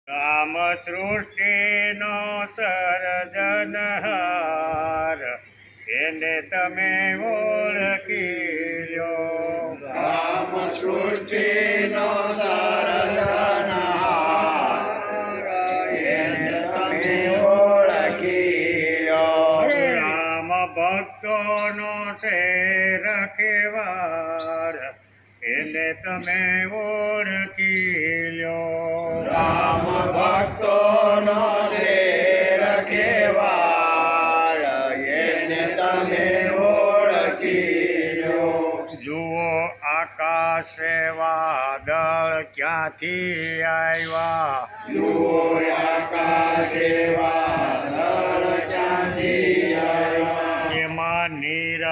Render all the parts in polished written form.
રામ સૃષ્ટિનો સર્જનહાર, એને તમે ઓળખી લ્યો. રામ સૃષ્ટિનો સર્જનહાર, એને તમે ઓળખી લ્યો. રામ ભક્તોનો છે રખેવાર, એને તમે ઓળખી લ્યો. રામ ભક્તોનો શેર કેવાળ, એને તમે ઓળખી લો. જુઓ આકાશે વાદળ ક્યાંથી આવ્યા, જુઓ આકાશે વાદળ ક્યાંથી આવ્યા. એમાં નીર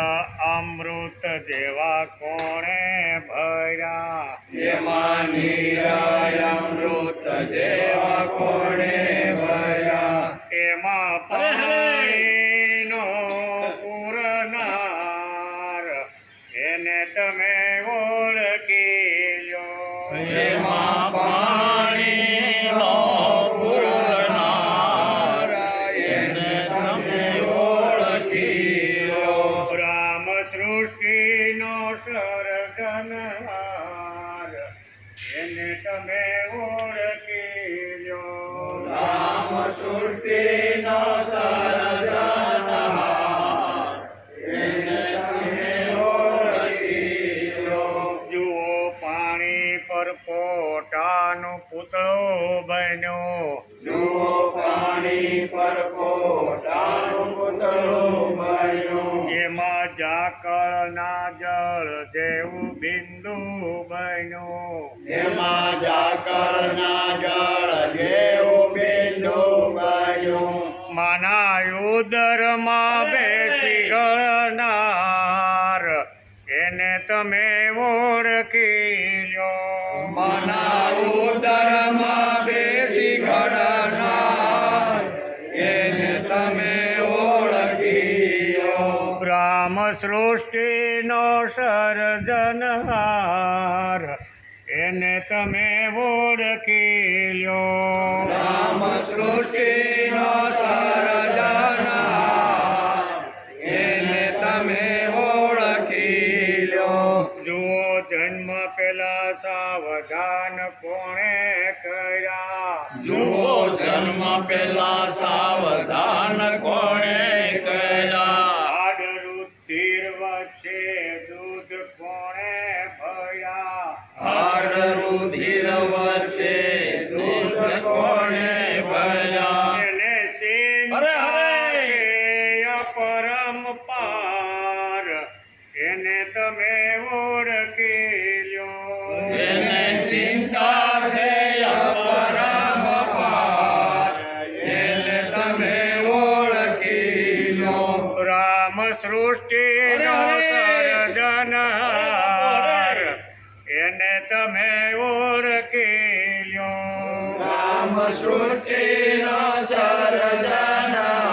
અમૃત જેવા કોણે ભર્યા. એમાં નીરાય અમૃત જેવા કોણે ભર્યા. એમાં પાણીનો પૂરનાર, એને તમે ઓળખી લ્યો. એમાં પાણીનો પૂરનાર, એને તમે ઓળખી લો. રામ સૃષ્ટિનો સર્જનહાર, એને તમે ઓળખી લ્યો. રામ સૃષ્ટિનો સર્જનહાર, એને તમે ઓળખી લો. જુઓ પાણી પર પોતાનું પૂતળો બન્યો. જુઓ પાણી પર પોતાનું પૂતળું બન્યું. એમાં ઝાકળના જળ જેવું બિંદુ બન્યું. એમાં ઝાકળના જળ જેવું બિંદુ બન્યું. માના ઉદરમાં બેસી ગળનાર, એને તમે ઓળખી લ્યો. મના ઉદરમાં બેસી ઘડનાર, એને તમે ઓળખી લો. રામ સૃષ્ટિનો સર્જનહાર, એને તમે ઓળખી લ્યો. રામ સૃષ્ટિનો સર્જનહાર, એને તમે ઓળખી લો. જુઓ જન્મ પેલા સાવધાન કોણે કર્યા. જુઓ જન્મ પેલા સાવધાન કોણે કર્યા. હાડ રુધિર વચ્ચે દૂધ કોણે ભર્યા. હાડ રુધિર વચ્ચે દૂધ કોણે ભર્યા. એને હરે હરે. સિંહ પરમપાર, એને તમે ઓળખી લ્યો. એને ચિંતા છે અપરંપાર, એને તમે ઓળખી લો. રામ સૃષ્ટિનો સર્જનહાર, એને તમે ઓળખી લ્યો. રામ સૃષ્ટિનો સર્જનહાર,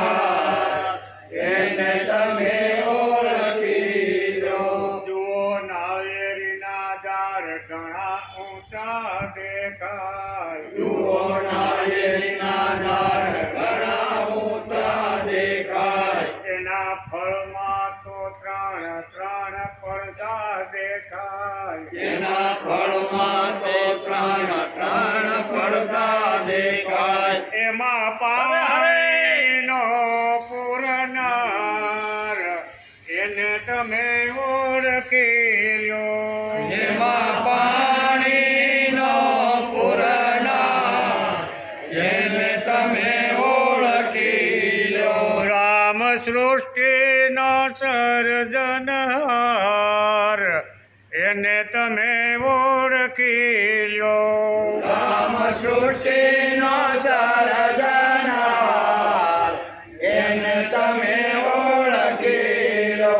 એને તમે ઓળખી લો. જુઓ નાળિયેરીના ઝાડ ઘણા ઊંચા દેખાય. જુઓ નાળિયેરીના ઝાડ ઘણા ઊંચા દેખાય. એના ફળમાં તો ત્રણ પડદા દેખાય. એના ફળમાં તો ત્રણ પડદા દેખાય. એમાં પાણીનો પૂરનાર, એને તમે ઓળખી લ્યો. એમાં પાણીનો પૂરનાર, એને તમે ઓળખી લો. રામ સૃષ્ટિનો સર્જનહાર, એને તમે ઓળખી લ્યો. રામ સૃષ્ટિનો સર્જનહાર, એને તમે ઓળખી લો.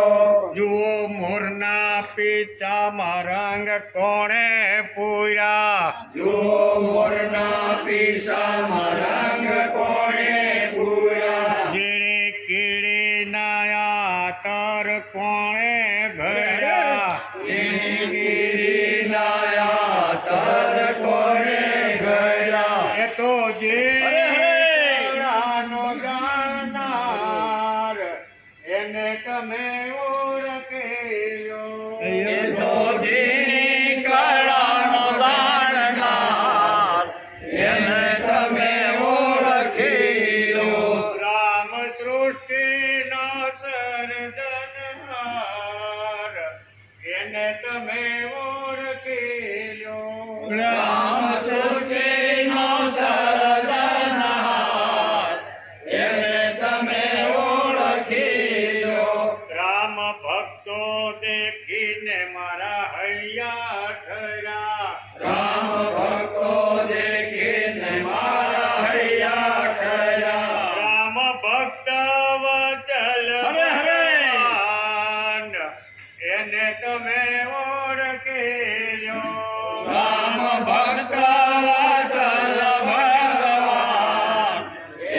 જુઓ મોરના પીછામાં રંગ કોણે પૂર્યા. જુઓ મોરના પીસામાં રંગ કોણે પૂર્યા. ઝીણી કીડીના આતર કોણે ઘડ્યા. એની ગિરિના તર કોણે ઘડ્યા. એ તો જે હરે હરે. કળાનો જાણનાર એને તમે ઓળખી લો. એ તો જેની કળાનો જાણનાર એને તમે ઓળખી લો. રામ સૃષ્ટિનો સર્જનહાર એને તમે ઓળખી લો. રામ સૃષ્ટિનો સર્જનહાર એને તમે ઓળખી લો. રામ ભક્તો દેખીને મારા હૈયા ઠર્યા. રામ ભક્તો દેખીને મારા હૈયા ઠર્યા. રામ ભક્ત વચલ હરે હરે. ભગવાન એને તમે ઓળખી લો. રામ ભક્ત વત્સલ ભગવાન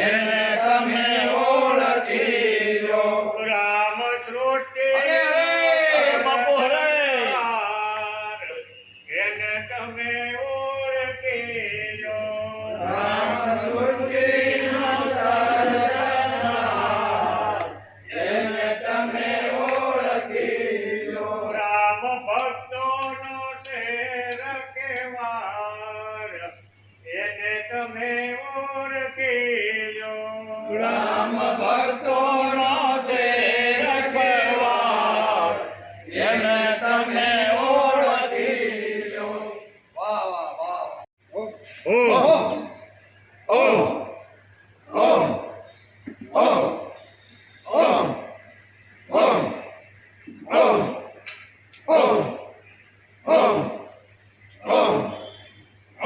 એને તમે ઓળખી લો. રામ સૃષ્ટિ હરે હરે. બાપુ હરે. એને તમે ઓળખી લો. રામ સૃષ્ટિનો સર્જનહાર એને તમે ઓળખી લો. રામ ભક્તોનો શેર કહેવાર એને તમે ઓળખી લો. રામ ભક્તોનો છે રખેવાળ એને તમે ઓળખી લો. વાહ વાહ વાહ. ઓમ ઓમ ઓમ ઓમ ઓમ ઓમ ઓમ ઓમ ઓમ ઓમ ઓમ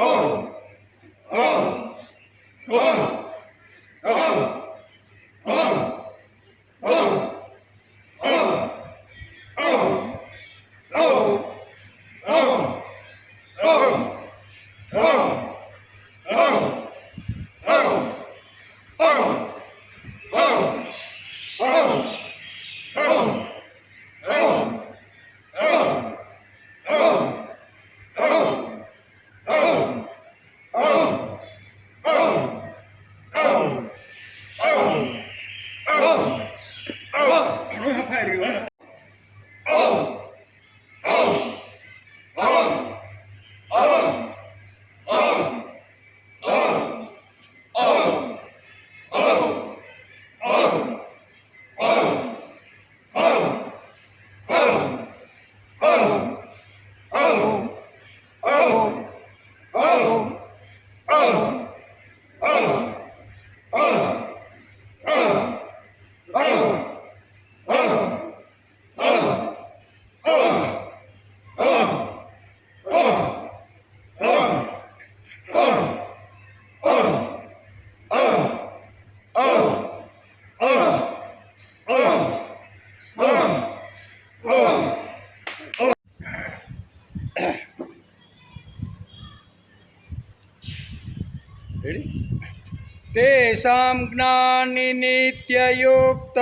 ઓમ ઓમ તેષાં જ્ઞાની નિત્યયુક્ત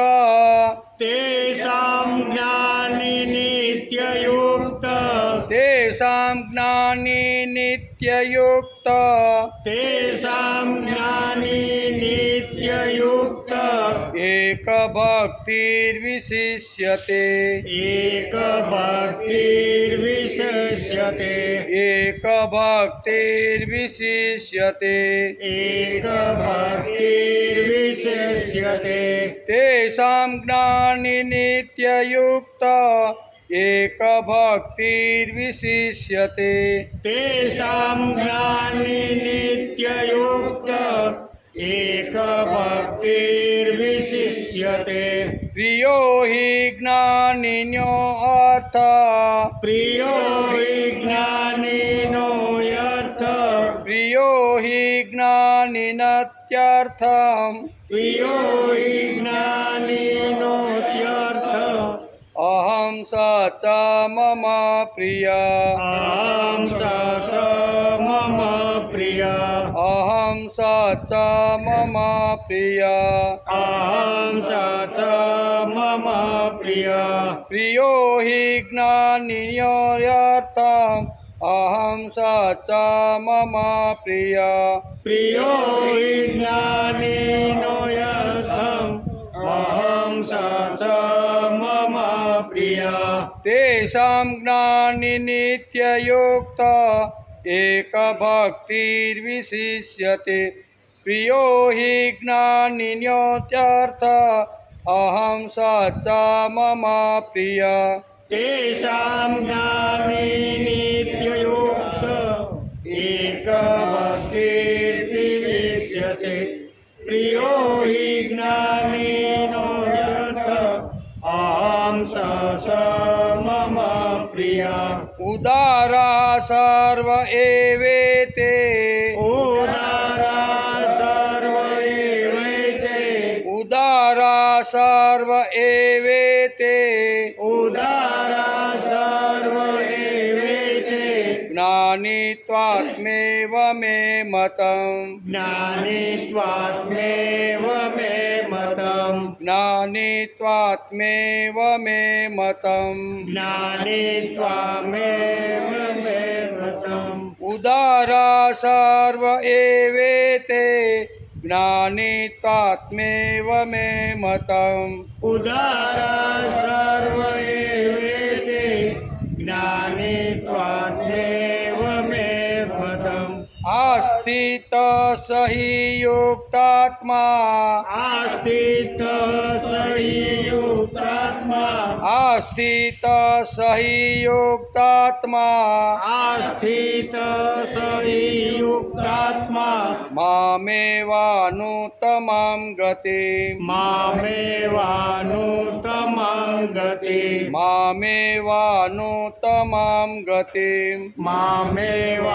તેષાં જ્ઞાની નિત્યયુક્ત તેષાં જ્ઞાની નિત્યયુક્ત તેષાં જ્ઞાની નિત્યયુક્ત એક ભક્તિર્વિશિષ્યતે એક ભક્તિર્વિશિષ્યતે એક ભક્તિર્વિશિષ્યતે એક ભક્તિર્વિશિષ્યતે તેષાં જ્ઞાની નિત્યયુક્ત એક ભક્તિર્વિશિષ્યતે તેષાં જ્ઞાની નિત્યયુક્ત એક ભક્તિર્વિશિષ્યતે પ્રિયો હિ જ્ઞાનિનો અર્થ પ્રિયો હિ જ્ઞાનીનો અર્થ પ્રિયો હિ જ્ઞાનિનત્યર્થમ પ્રિયો હિ જ્ઞાનીનો ત્યર્થ અહં સ ચ મમ પ્રિય અહં સ મમ પ્રિય અહં સ ચ મમ પ્રિય અહં સ મમ પ્રિય પ્રિયો હિ જ્ઞાનિનો અર્થમ अहं स च मम प्रिया प्रियो हि ज्ञानिनो यथम् अहं स च मम प्रिया तेषां ज्ञानि नित्ययुक्त एकभक्तिर्विशिष्यते प्रियो हि ज्ञानिन्योत्यर्थ अहं स च मम प्रिया तेषां ज्ञाने नित्ययुक्त एकभक्तिर्विशिष्यते प्रियो हि ज्ञानिनो यथ अहं स च मम प्रिया उदारा सर्व एवेते उदारा सर्व एवैते उदारा सर्व एवेते उदारा सर्व एवैते ज्ञानित्वात्मेव मे मतम् ज्ञानित्वात्मेव मे मतम् ज्ञानित्वात्मेव मे मतम् ज्ञानित्वामेव मे मतम् उदारा सर्व एवेते ज्ञानित्वात्मेव मे मतम् उदारा सर्व एवेते ज्ञानित्वात्मेव मे मतम् आस्थित सहि युक्तात्मा आस्थित संयुक्तात्मा आस्थित सहि युक्तात्मा आस्थित संयुक्तात्मा मामेवानुत्तमां गतिम् मामेवानुत्तमां गतिम् मामेवानुत्तमां गतिम् मामेवानुत्तमां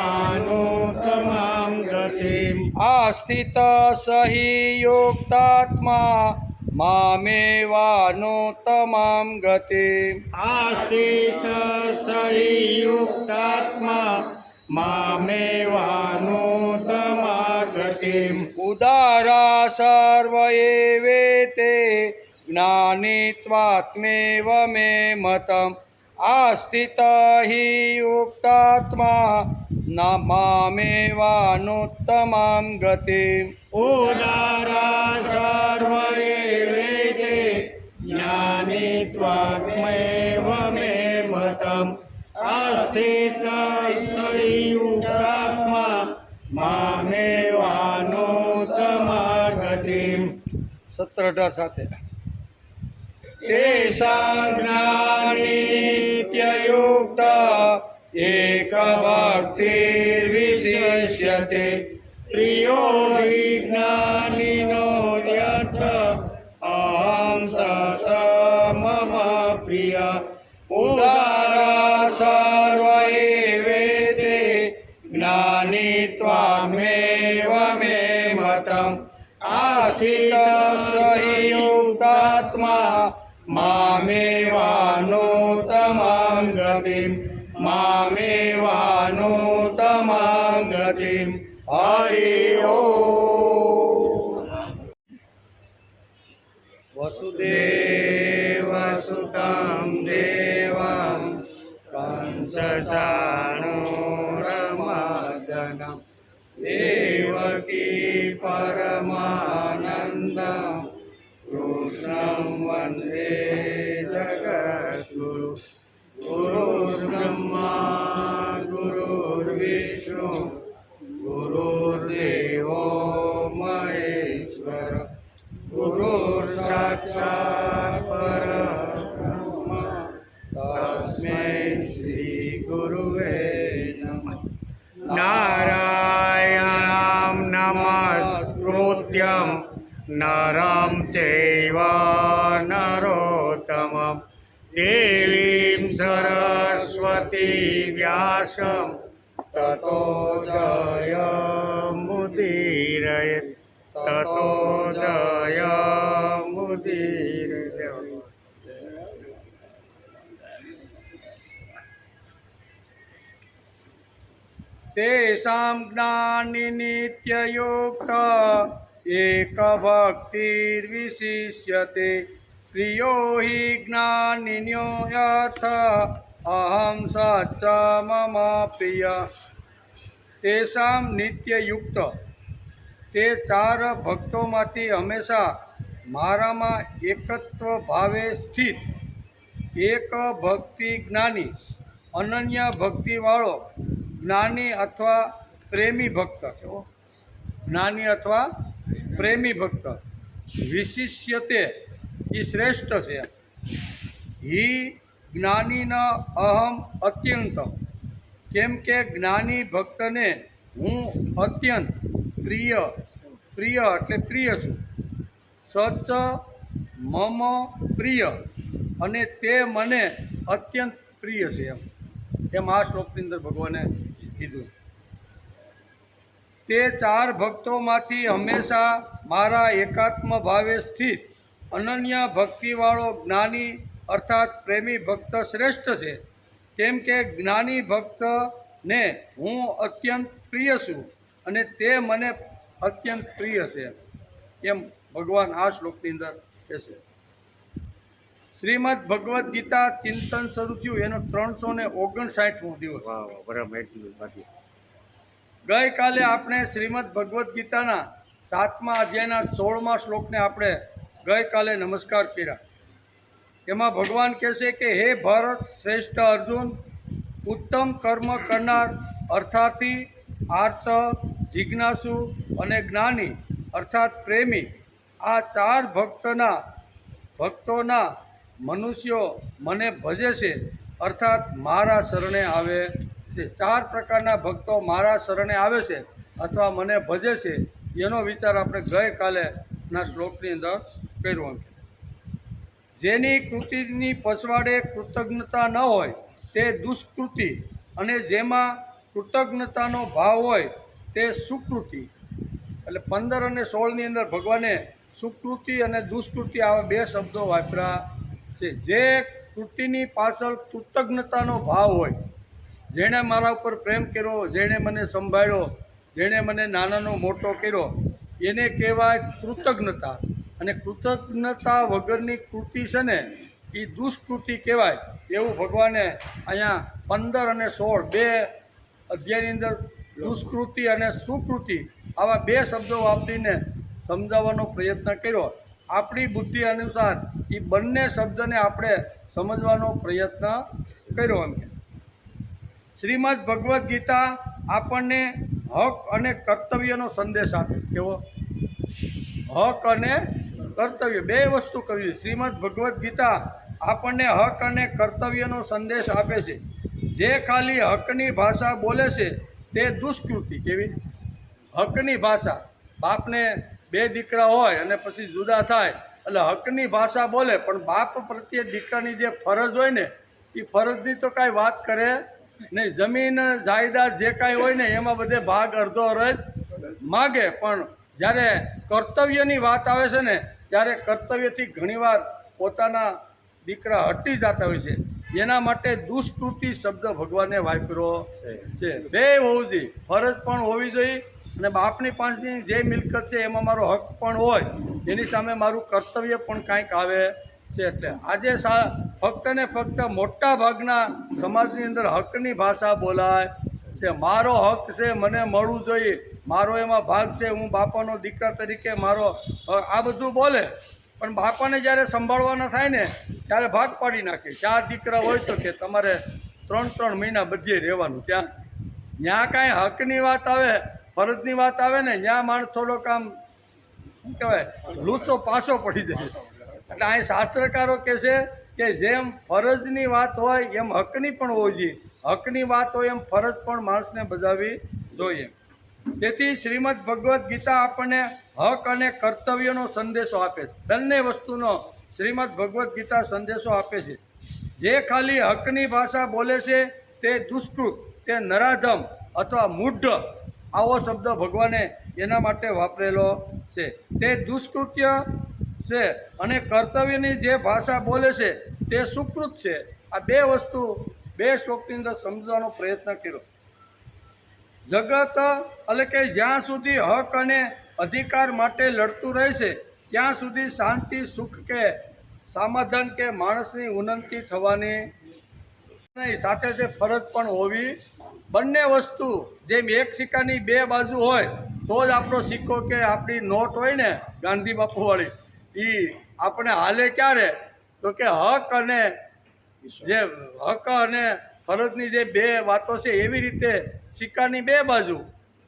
गतिम् आस्थित सहि युक्तात्मा मामेवानुत्तमां गतिम् आस्थित संयुक्तात्मा मामेवानुत्तमा गतिम् उदारा सर्व एवेते ज्ञानित्वात्मेव मे मतम् आस्थित हि युक्तात्मा न मामेवानुत्तमां गतिम् उदारा सर्व एवेते ज्ञानित्वात्मेव मे मतम् आस्थित संयुक्तात्मा मामेवानुत्तमा गतिम् 17-18 સાથે तेषां ज्ञानित्ययुक्त एकभक्तिर्विशिष्यते प्रियो हि ज्ञानिनो यथ अहं स च मम प्रिया उदारा सर्व एवेते ज्ञानित्वामेव मे मतम् आस्थित संयुक्तात्मा मामेवानुत्तमां गतिम् मामेवानुत्तमां गतिम् हरि ओम् वसुदेवसुतं देवं कंसचाणूरमर्दनं देवकी परमानन्दं कृष्णं वन्दे जगद्गुरु गुरुर्ब्रह्मा गुरुर्विष्णु गुरुर्देवो महेश्वर गुरुर्साक्षात् परब्रह्म तस्मै श्रीगुरुवे नमः नारायणं नमस्कृत्यं नरं चैव नरोत्तमं देवीं सरस्वती व्यासं ततो जयमुदीरयेत् ततो जयमुदीरयेत् तेषां ज्ञानि नित्ययुक्त एकभक्तिर्विशिष्यते प्रियो हि ज्ञानिन्यो यथ અહમ સ મમ પ્રિય તેષાં નિત્યયુક્ત તે ચાર ભક્તોમાંથી હંમેશા મારામાં એકત્વ ભાવે સ્થિત એક ભક્તિ જ્ઞાની અનન્ય ભક્તિવાળો જ્ઞાની અથવા પ્રેમી ભક્ત કેવો જ્ઞાની અથવા પ્રેમી ભક્ત વિશિષ્યતે એ શ્રેષ્ઠ છે હિ જ્ઞાનીન અહમ અત્યંત કેમ કે જ્ઞાની ભક્તને હું અત્યંત પ્રિય એટલે પ્રિય છું સચ મમ પ્રિય અને તે મને અત્યંત પ્રિય છે એમ આ શ્લોકની અંદર ભગવાને કીધું તે ચાર ભક્તોમાંથી હંમેશા મારા એકાત્મ ભાવે સ્થિત અનન્ય ભક્તિવાળો જ્ઞાની અર્થાત પ્રેમી ભક્ત શ્રેષ્ઠ છે કેમ કે જ્ઞાની ભક્તને હું અત્યંત પ્રિય છું અને તે મને અત્યંત પ્રિય છે એમ ભગવાન આ શ્લોકની અંદર કહે છે શ્રીમદ ભગવદ્ ગીતા ચિંતન શરૂ થયું એનો 359મો દિવસ વાહ વાહ બરાબર એટલું બાકી ગઈકાલે આપણે શ્રીમદ ભગવદ્ ગીતાના 7મા અધ્યાયના 16મા શ્લોકને આપણે ગઈકાલે નમસ્કાર કર્યા એમાં ભગવાન કહે છે કે હે ભરત શ્રેષ્ઠ અર્જુન ઉત્તમ કર્મ કરનાર અર્થાથી આર્ત જિજ્ઞાસુ અને જ્ઞાની અર્થાત પ્રેમી આ ચાર ભક્તોના મનુષ્યો મને ભજે છે અર્થાત મારા શરણે આવે છે ચાર પ્રકારના ભક્તો મારા શરણે આવે છે અથવા મને ભજે છે એનો વિચાર આપણે ગઈકાલેના શ્લોકની અંદર કર્યો જેની કૃતિની પછવાડે કૃતજ્ઞતા ન હોય તે દુષ્કૃતિ અને જેમાં કૃતજ્ઞતાનો ભાવ હોય તે સુકૃતિ એટલે 15 અને 16ની અંદર ભગવાને સુકૃતિ અને દુષ્કૃતિ આવા બે શબ્દો વાપર્યા છે જે કૃતિની પાછળ કૃતજ્ઞતાનો ભાવ હોય જેણે મારા ઉપર પ્રેમ કર્યો જેણે મને સંભાળ્યો જેણે મને નાનાનો મોટો કર્યો એને કહેવાય કૃતજ્ઞતા અને કૃતજ્ઞતા વગરની કૃતિ છે ને એ દુષ્કૃતિ કહેવાય એવું ભગવાને અહીંયા 15 અને 16 બે અધ્યાયની અંદર દુષ્કૃતિ અને સુકૃતિ આવા બે શબ્દો વાપરીને સમજાવવાનો પ્રયત્ન કર્યો આપણી બુદ્ધિ અનુસાર એ બંને શબ્દને આપણે સમજવાનો પ્રયત્ન કર્યો એમ શ્રીમદ ભગવદ્ ગીતા આપણને હક અને કર્તવ્યનો સંદેશ આપે કેવો હક અને કર્તવ્ય બે વસ્તુ કરવી શ્રીમદ ભગવદ્ ગીતા આપણને હક અને કર્તવ્યનો સંદેશ આપે છે જે ખાલી હકની ભાષા બોલે છે તે દુષ્કૃતિ કેવી હકની ભાષા બાપને બે દીકરા હોય અને પછી જુદા થાય એટલે હકની ભાષા બોલે પણ બાપ પ્રત્યે દીકરાની જે ફરજ હોય ને એ ફરજની તો કાંઈ વાત કરે નહીં જમીન જાયદાદ જે કાંઈ હોય ને એમાં બધે ભાગ અડધો અરજ માગે પણ જ્યારે કર્તવ્યની વાત આવે છે ને ત્યારે કર્તવ્યથી ઘણીવાર પોતાના દીકરા હટી જતા હોય છે એના માટે દુષ્કૃતિ શબ્દ ભગવાને વાપર્યો છે બે હોવું જોઈએ ફરજ પણ હોવી જોઈએ અને બાપની પાસેની જે મિલકત છે એમાં મારો હક પણ હોય એની સામે મારું કર્તવ્ય પણ કાંઈક આવે છે એટલે આજે ફક્ત ને ફક્ત મોટા ભાગના સમાજની અંદર હકની ભાષા બોલાય છે મારો હક છે મને મળવું જોઈએ મારો એમાં ભાગ છે હું બાપાનો દીકરા તરીકે મારો આ બધું બોલે પણ બાપાને જ્યારે સંભાળવાના થાય ને ત્યારે ભાગ પાડી નાખે 4 દીકરા હોય તો કે તમારે 3 મહિના બધે રહેવાનું ત્યાં કાંઈ હકની વાત આવે ફરજની વાત આવે ને ત્યાં માણસ થોડોક આમ શું કહેવાય લૂસો પાછો પડી જાય એટલે અહીં શાસ્ત્રકારો કહે છે કે જેમ ફરજની વાત હોય એમ હકની પણ હોવી જોઈએ હકની વાત હોય એમ ફરજ પણ માણસને બજાવવી જોઈએ તેથી શ્રીમદ ભગવદ્ ગીતા આપણને હક અને કર્તવ્યનો સંદેશો આપે છે બંને વસ્તુનો શ્રીમદ ભગવદ્ ગીતા સંદેશો આપે છે જે ખાલી હકની ભાષા બોલે છે તે દુષ્કૃત તે નરાધમ અથવા મૂઢ આવો શબ્દ ભગવાને એના માટે વાપરેલો છે તે દુષ્કૃત્ય છે અને કર્તવ્યની જે ભાષા બોલે છે તે સુકૃત છે આ બે વસ્તુ બે શ્લોકની અંદર સમજવાનો પ્રયત્ન કર્યો જગત એટલે કે જ્યાં સુધી હક અને અધિકાર માટે લડતું રહેશે ત્યાં સુધી શાંતિ સુખ કે સમાધાન કે માણસની ઉન્નતિ થવાની નહીં, સાથે તે ફરજ પણ હોવી. બંને વસ્તુ જેમ એક સિક્કાની બે બાજુ હોય તો જ આપણો સિક્કો કે આપણી નોટ હોય ને ગાંધી બાપુવાળી એ આપણે હાલે ક્યારે તો કે હક અને જે હક અને ફરજની જે બે વાતો છે એવી રીતે સિક્કાની બે બાજુ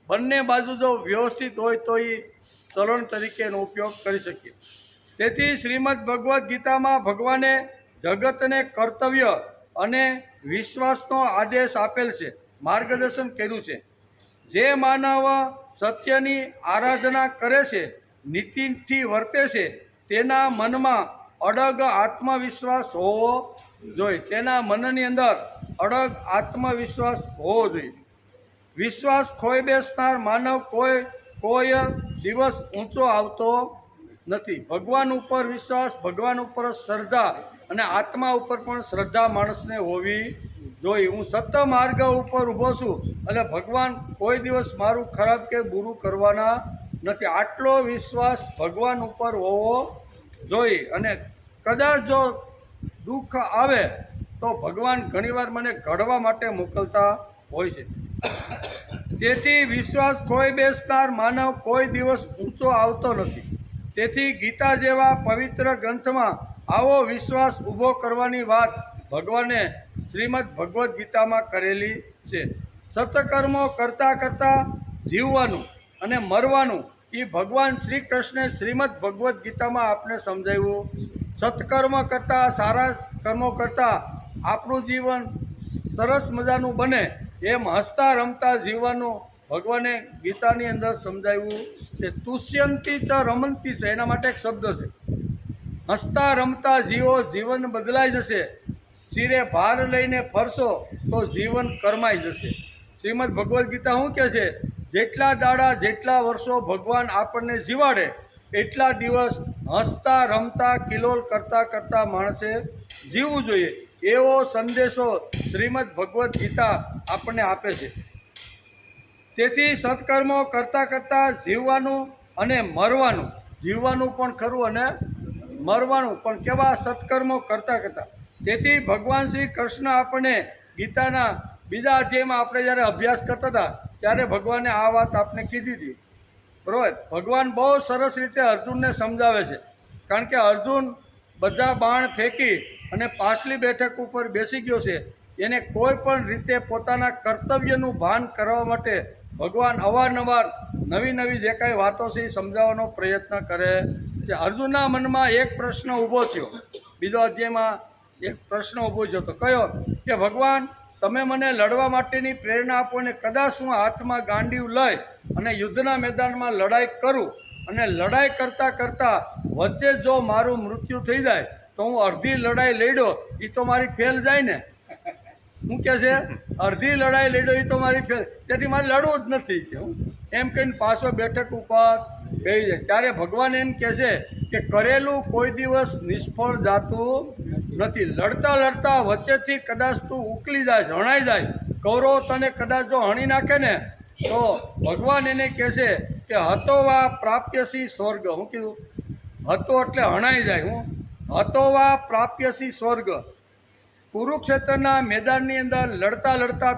બંને બાજુ જો વ્યવસ્થિત હોય તો એ ચલણ તરીકેનો ઉપયોગ કરી શકીએ. તેથી શ્રીમદ ભગવદ્ ગીતામાં ભગવાને જગતને કર્તવ્ય અને વિશ્વાસનો આદેશ આપેલ છે, માર્ગદર્શન કર્યું છે. જે માનવ સત્યની આરાધના કરે છે, નીતિથી વર્તે છે, તેના મનમાં અડગ આત્મવિશ્વાસ હોવો જોઈએ. તેના મનની અંદર અડગ આત્મવિશ્વાસ હોવો જોઈએ. વિશ્વાસ ખોઈ બેસનાર માનવ કોઈ દિવસ ઊંચો આવતો નથી. ભગવાન ઉપર વિશ્વાસ, ભગવાન ઉપર શ્રદ્ધા અને આત્મા ઉપર પણ શ્રદ્ધા માણસને હોવી જોઈએ. હું સત્ય માર્ગ ઉપર ઊભો છું એટલે ભગવાન કોઈ દિવસ મારું ખરાબ કે બુરું કરવાના નથી. આટલો વિશ્વાસ ભગવાન ઉપર હોવો જોઈએ. અને કદાચ જો દુઃખ આવે તો ભગવાન ઘણીવાર મને ઘડવા માટે મોકલતા હોય છે. તેથી વિશ્વાસ ખોઈ બેસનાર માનવ કોઈ દિવસ ઊંચો આવતો નથી. તેથી ગીતા જેવા પવિત્ર ગ્રંથમાં આવો વિશ્વાસ ઊભો કરવાની વાત ભગવાને શ્રીમદ ભગવદ્ ગીતામાં કરેલી છે. સત્કર્મો કરતાં કરતાં જીવવાનું અને મરવાનું એ ભગવાન શ્રી કૃષ્ણે શ્રીમદ ભગવદ્ ગીતામાં આપણે સમજાવ્યું. સત્કર્મ કરતાં, સારા કર્મો કરતાં આપણું જીવન સરસ મજાનું બને એમ હસતા રમતા જીવવાનું ભગવાને ગીતાની અંદર સમજાવ્યું છે. તુષ્યંતી ચ રમંતી છે, એના માટે એક શબ્દ છે. હસતા રમતા જીવો, જીવન બદલાઈ જશે. શિરે ભાર લઈને ફરશો તો જીવન કરમાઈ જશે. શ્રીમદ ભગવદ્ ગીતા શું કહે છે? જેટલા દાડા, જેટલા વર્ષો ભગવાન આપણને જીવાડે એટલા દિવસ હસતા રમતા કિલોલ કરતાં કરતાં માણસે જીવવું જોઈએ. એવો સંદેશો શ્રીમદ ભગવદ્ ગીતા આપણને આપે છે. તેથી સત્કર્મો કરતાં કરતાં જીવવાનું અને મરવાનું, જીવવાનું પણ ખરું અને મરવાનું પણ કેવા? સત્કર્મો કરતાં કરતાં. તેથી ભગવાન શ્રી કૃષ્ણ આપણને ગીતાના બીજા અધ્યાયમાં આપણે જ્યારે અભ્યાસ કરતા હતા ત્યારે ભગવાને આ વાત આપણે કીધી હતી, બરાબર. ભગવાન બહુ સરસ રીતે અર્જુનને સમજાવે છે. કારણ કે અર્જુન બધા બાણ ફેંકી અને પાછલી બેઠક ઉપર બેસી ગયો છે. એને કોઈ પણ રીતે પોતાના કર્તવ્યનું ભાન કરવા માટે ભગવાન અવારનવાર નવી નવી જે કાંઈ વાતો છે એ સમજાવવાનો પ્રયત્ન કરે છે. અર્જુનના મનમાં એક પ્રશ્ન ઊભો થયો, બીજો અધ્યાયમાં એક પ્રશ્ન ઊભો થયો તો કયો કે ભગવાન તમે મને લડવા માટેની પ્રેરણા આપો ને કદાચ હું હાથમાં ગાંડીવ લઈ અને યુદ્ધના મેદાનમાં લડાઈ કરું અને લડાઈ કરતાં કરતાં વચ્ચે જો મારું મૃત્યુ થઈ જાય તો હું અડધી લડાઈ લડ્યો એ તો મારી ફેલ જાય ને. શું કહે છે? અડધી લડાઈ લડ્યો એ તો મારી ફેલ, તેથી મારે લડવું જ નથી કે હું એમ કહીને પાછો બેઠક ઉપર બેસી જાય. ત્યારે ભગવાન એમ કહે છે કે કરેલું કોઈ દિવસ નિષ્ફળ જાતું નથી. લડતા લડતા વચ્ચેથી કદાચ તું ઉકલી જાય, હણાઈ જાય, કૌરવ તને કદાચ જો હણી નાખે ને તો ભગવાન એને કહે છે કે હતો વા પ્રાપ્યસી સ્વર્ગ. હું કીધું? હતો એટલે હણાઈ જાય. હું હતો વા પ્રાપ્યસી સ્વર્ગ. કુરુક્ષેત્રના મેદાનની અંદર લડતા લડતા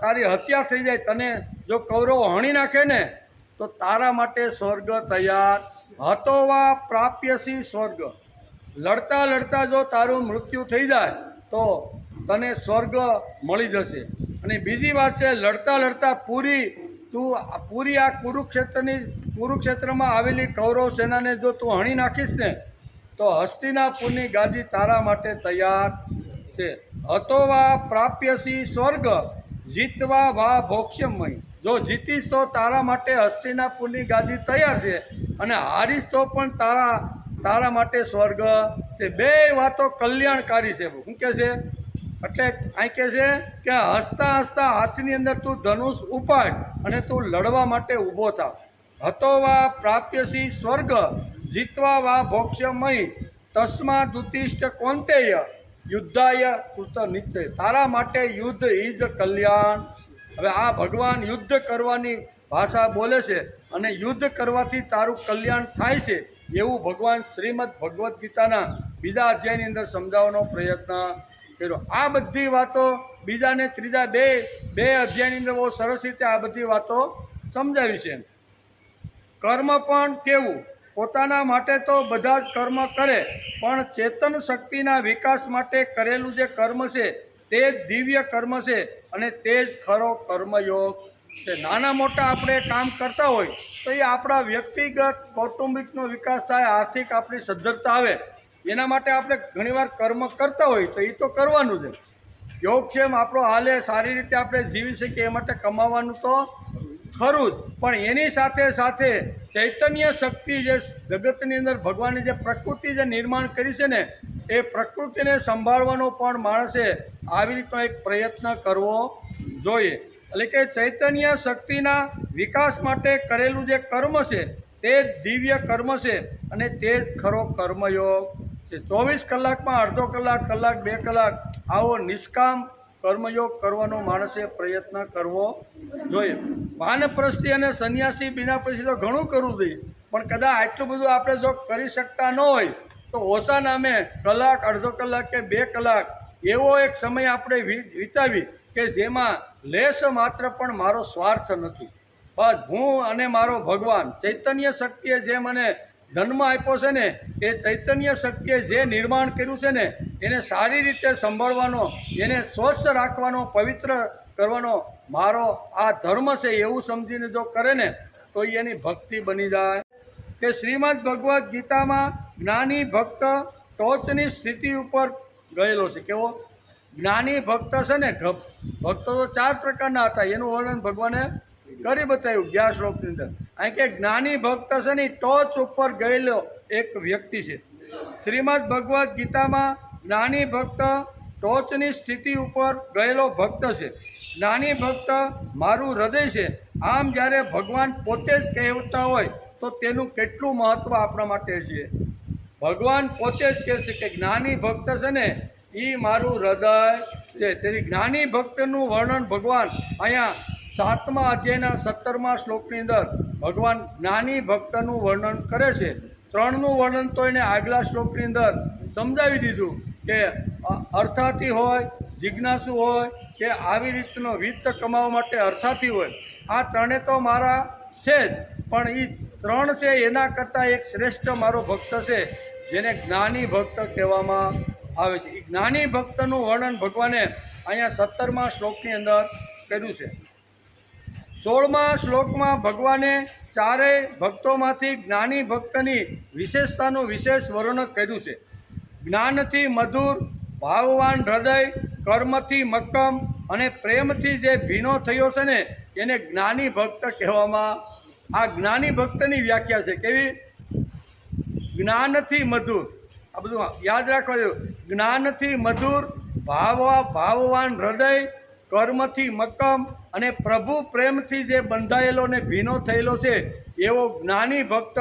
તારી હત્યા થઈ જાય, તને જો કૌરવ હણી નાખે ને તો તારા માટે સ્વર્ગ તૈયાર. હતો વા પ્રાપ્યસી સ્વર્ગ. લડતા લડતા જો તારું મૃત્યુ થઈ જાય તો તને સ્વર્ગ મળી જશે. અને બીજી વાત છે, લડતા લડતા પૂરી આ કુરુક્ષેત્રમાં આવેલી કૌરવ સેનાને જો તું હણી નાખીશ ને તો હસ્તિનાપુરની ગાદી તારા માટે તૈયાર છે. હતો વા પ્રાપ્યસી સ્વર્ગ જીતવા વા ભોક્ષ્યમય. જો જીતીશ તો તારા માટે હસ્તિનાપુરની ગાદી તૈયાર છે અને હારીશ તો પણ તારા માટે સ્વર્ગ છે. બે વાતો કલ્યાણકારી છે. શું કહે છે? એટલે અહીં કહે છે કે હસતા હસતા હાથની અંદર તું ધનુષ ઉપાડ અને તું લડવા માટે ઊભો થાવ. હતો વા પ્રાપ્યસી સ્વર્ગ જીતવા વા ભોક્ષ્યમય તસ્મા દુતિષ્ઠ કોંતેય યુદ્ધાય કૃત નિશ્ચય. તારા માટે યુદ્ધ ઇજ કલ્યાણ. હવે આ ભગવાન યુદ્ધ કરવાની ભાષા બોલે છે અને યુદ્ધ કરવાથી તારું કલ્યાણ થાય છે એવું ભગવાન શ્રીમદ ભગવદ્ ગીતાના બીજા અધ્યાયની અંદર સમજાવવાનો પ્રયત્ન કર્યો. આ બધી વાતો બીજા ને ત્રીજા બે અધ્યાયની અંદર બહુ સરસ રીતે આ બધી વાતો સમજાવી છે. કર્મ પણ કેવું, પોતાના માટે તો બધા જ કર્મ કરે, પણ ચેતન શક્તિના વિકાસ માટે કરેલું જે કર્મ છે તે જ દિવ્ય કર્મ છે અને તે જ ખરો કર્મયોગ છે. નાના મોટા આપણે કામ કરતા હોય તો એ આપણા વ્યક્તિગત કૌટુંબિકનો વિકાસ થાય, આર્થિક આપણી સદ્ધરતા આવે, એના માટે આપણે ઘણીવાર કર્મ કરતા હોય તો એ તો કરવાનું છે. યોગ છે એમ આપણો હાલે સારી રીતે આપણે જીવી શકીએ એ માટે કમાવાનું તો ખરું જ, પણ એની સાથે સાથે ચૈતન્ય શક્તિ જે જગતની અંદર ભગવાનની જે પ્રકૃતિ જે નિર્માણ કરી છે ને એ પ્રકૃતિને સંભાળવાનો પણ માણસે આવી રીતનો એક પ્રયત્ન કરવો જોઈએ. એટલે કે ચૈતન્ય શક્તિના વિકાસ માટે કરેલું જે કર્મ છે તે જ દિવ્ય કર્મ છે અને તે જ ખરો કર્મયોગ છે. 24 કલાકમાં અડધો કલાક, કલાક, 2 કલાક આવો નિષ્કામ કર્મયોગ કરવાનો માણસે પ્રયત્ન કરવો જોઈએ. વાનપ્રસ્થી અને સંન્યાસી બીના પછી તો ઘણું કરવું જોઈએ, પણ કદાચ આટલું બધું આપણે જો કરી શકતા ન હોય તો ઓછા નામે કલાક, અડધો કલાક કે 2 કલાક એવો એક સમય આપણે વિતાવી કે જેમાં લેશ માત્ર પણ મારો સ્વાર્થ નથી, બસ હું અને મારો ભગવાન ચૈતન્ય શક્તિએ જે મને જન્મ આપ્યો છે ને એ ચૈતન્ય શક્તિએ જે નિર્માણ કર્યું છે ને એને સારી રીતે સંભાળવાનો, એને સ્વચ્છ રાખવાનો, પવિત્ર કરવાનો મારો આ ધર્મ છે એવું સમજીને જો કરે ને તો એની ભક્તિ બની જાય. કે શ્રીમદ ભગવદ્ ગીતામાં જ્ઞાની ભક્ત ટોચની સ્થિતિ ઉપર ગયેલો છે. કેવો જ્ઞાની ભક્ત છે ને, ભક્તો તો 4 પ્રકારના હતા, એનું વર્ણન ભગવાને કરી બતાવ્યું 11 શ્લોકની અંદર. અહીં કે જ્ઞાની ભક્ત છે ને ટોચ ઉપર ગયેલો એક વ્યક્તિ છે. શ્રીમદ ભગવદ્ ગીતામાં જ્ઞાની ભક્ત ટોચની સ્થિતિ ઉપર ગયેલો ભક્ત છે. જ્ઞાની ભક્ત મારું હૃદય છે આમ જ્યારે ભગવાન પોતે જ કહેતા હોય તો તેનું કેટલું મહત્ત્વ આપણા માટે છે. ભગવાન પોતે જ કહે છે કે જ્ઞાની ભક્ત છે ને એ મારું હૃદય છે. તેથી જ્ઞાની ભક્તનું વર્ણન ભગવાન અહીંયા 7મા અધ્યાયના 17મા શ્લોકની અંદર ભગવાન જ્ઞાની ભક્તનું વર્ણન કરે છે. 3નું વર્ણન તો એને આગલા શ્લોકની અંદર સમજાવી દીધું કે અર્થાથી હોય, જિજ્ઞાસુ હોય કે આવી રીતનો વિત્ત કમાવા માટે અર્થાથી હોય, આ ત્રણે તો મારા છે જ, પણ એ 3 છે એના કરતાં એક શ્રેષ્ઠ મારો ભક્ત છે જેને જ્ઞાની ભક્ત કહેવામાં આવે છે. એ જ્ઞાની ભક્તનું વર્ણન ભગવાને અહીંયા 17મા શ્લોકની અંદર કર્યું છે. 16મા શ્લોકમાં ભગવાને ચારેય ભક્તોમાંથી જ્ઞાની ભક્તની વિશેષતાનું વિશેષ વર્ણન કર્યું છે. જ્ઞાનથી મધુર, ભાવવાન હૃદય, કર્મથી મક્કમ અને પ્રેમથી જે ભીનો થયો છે ને એને જ્ઞાની ભક્ત કહેવામાં. આ જ્ઞાની ભક્તની વ્યાખ્યા છે. કેવી? જ્ઞાનથી મધુર, આ બધું યાદ રાખવા જેવું. જ્ઞાનથી મધુર, ભાવવાન હૃદય, કર્મથી મક્કમ અને પ્રભુ પ્રેમથી જે બંધાયેલો ને ભીનો થયેલો છે એવો જ્ઞાની ભક્ત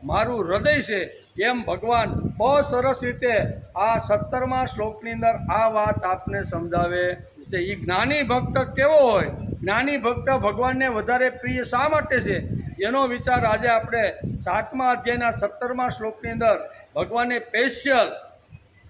મારું હૃદય છે. એમ ભગવાન બહુ સરસ રીતે આ 17મા શ્લોકની અંદર આ વાત આપને સમજાવે છે. એ જ્ઞાની ભક્ત કેવો હોય, જ્ઞાની ભક્ત ભગવાનને વધારે પ્રિય શા માટે છે એનો વિચાર આજે આપણે 7મા અધ્યાયના 17મા શ્લોકની અંદર ભગવાને સ્પેશિયલ,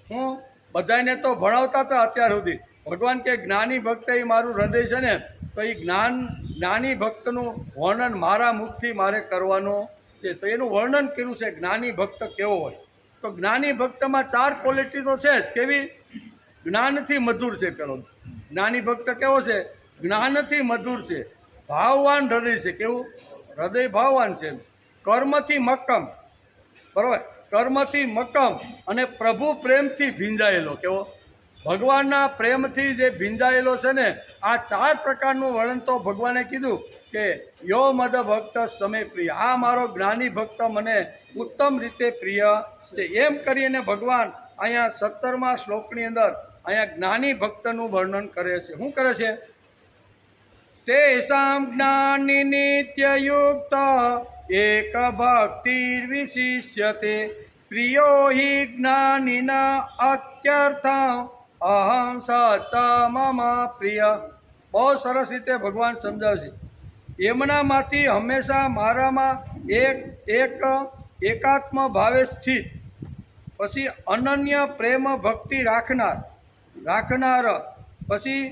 હું બધાને તો ભણાવતા હતા અત્યાર સુધી, ભગવાન કે જ્ઞાની ભક્ત એ મારું હૃદય છે ને તો એ જ્ઞાની ભક્તનું વર્ણન મારા મુખથી મારે કરવાનું છે. તો એનું વર્ણન કર્યું છે જ્ઞાની ભક્ત કેવો હોય. તો જ્ઞાની ભક્તમાં 4 ક્વોલિટી તો છે જ. કેવી? જ્ઞાનથી મધુર છે. પેલો જ્ઞાની ભક્ત કેવો છે? જ્ઞાનથી મધુર છે, ભાવવાન હૃદય છે. કેવું? હૃદય ભાવવાન છે. કર્મથી મક્કમ, બરાબર, કર્મથી મક્કમ અને પ્રભુ પ્રેમથી ભીંજાયેલો. કેવો? ભગવાનના પ્રેમથી જે ભીંજાયેલો છે ને. આ 4 પ્રકારનું વર્ણન તો ભગવાને કીધું કે યો મદ ભક્ત સમે પ્રિય, આ મારો જ્ઞાની ભક્ત મને ઉત્તમ રીતે પ્રિય છે. એમ કરીને ભગવાન અહીંયા 17મા શ્લોકની અંદર અહીંયા જ્ઞાની ભક્તનું વર્ણન કરે છે. શું કરે છે? તેષાં જ્ઞાની નિત્યયુક્ત એક ભક્તિર્વિશિષ્યતે પ્રિયો હિ જ્ઞાનિના અત્યર્થં અહં સચ મમ પ્રિય. બહુ સરસ રીતે ભગવાન સમજાવે છે. એમનામાંથી હંમેશા મારામાં એકાત્મ ભાવે સ્થિત, પછી અનન્ય પ્રેમ ભક્તિ રાખનાર રાખનાર. પછી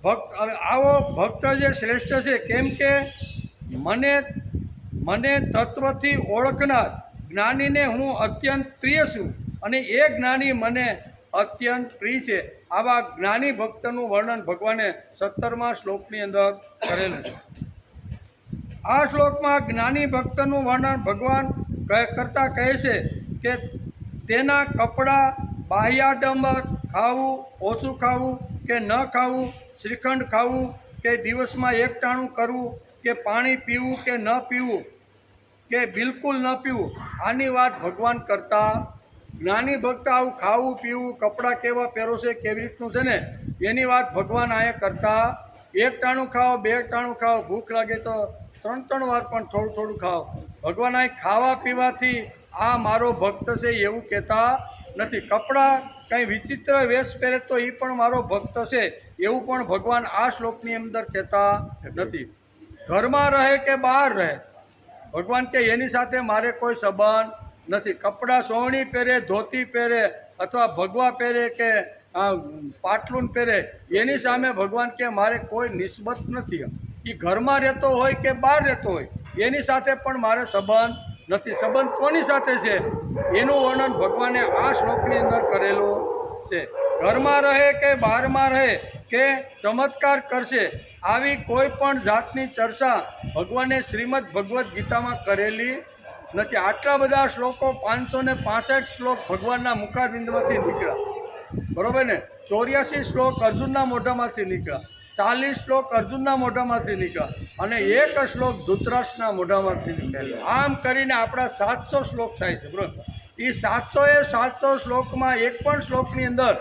ભક્ત, આવો ભક્ત જે શ્રેષ્ઠ છે, કેમ કે મને તત્વથી ઓળખનાર જ્ઞાનીને હું અત્યંત પ્રિય છું અને એ જ્ઞાની મને અત્યંત પ્રિય છે. આવા જ્ઞાની ભક્તનું વર્ણન ભગવાને 17મા શ્લોકની અંદર કરેલું છે. આ શ્લોકમાં જ્ઞાની ભક્તનું વર્ણન ભગવાન કરતા કહે છે કે તેના કપડાં, બાહ્યાડંબર, ખાવું, ઓછું ખાવું કે ન ખાવું, શ્રીખંડ ખાવું કે દિવસમાં એક ટાણું કરવું કે પાણી પીવું કે ન પીવું કે બિલકુલ ન પીવું, આની વાત ભગવાન કરતા. જ્ઞાની ભક્ત આવું ખાવું પીવું, કપડાં કેવા પહેરશે, કેવી રીતનું છે ને, એની વાત ભગવાન અહીંયા કરતા. એક ટાણું ખાઓ, બે ટાણું ખાઓ, ભૂખ લાગે તો 3 વાર પણ થોડું થોડું ખાઓ. ભગવાન અહીં ખાવા પીવાથી આ મારો ભક્ત છે એવું કહેતા નથી. કપડાં કંઈ વિચિત્ર વેશ પહેરે તો એ પણ મારો ભક્ત છે એવું પણ ભગવાન આ શ્લોકની અંદર કહેતા નથી. ઘરમાં રહે કે બહાર રહે, ભગવાન કે એની સાથે મારે કોઈ સંબંધ નથી. કપડાં સોવણી પહેરે, ધોતી પહેરે અથવા ભગવા પહેરે કે પાટલુન પહેરે, એની સામે ભગવાન કે મારે કોઈ નિસ્બત નથી. એ ઘરમાં રહેતો હોય કે બહાર રહેતો હોય એની સાથે પણ મારે સંબંધ નથી. સંબંધ કોની સાથે છે એનું વર્ણન ભગવાને આ શ્લોકની અંદર કરેલું છે. ઘરમાં રહે કે બહારમાં રહે કે ચમત્કાર કરશે, આવી કોઈ પણ જાતની ચર્ચા ભગવાને શ્રીમદ ભગવદ્ ગીતામાં કરેલી નથી. આટલા બધા શ્લોકો, 565 શ્લોક ભગવાનના મુખારવિંદમાંથી નીકળ્યા, બરોબર ને. 84 શ્લોક અર્જુનના મોઢામાંથી નીકળ્યા, 40 શ્લોક અર્જુનના મોઢામાંથી નીકળ્યા અને 1 શ્લોક ધૃતરાષ્ટ્રના મોઢામાંથી નીકળ્યા. આમ કરીને આપણા 700 શ્લોક થાય છે, બરોબર. એ 700 શ્લોકમાં એક પણ શ્લોકની અંદર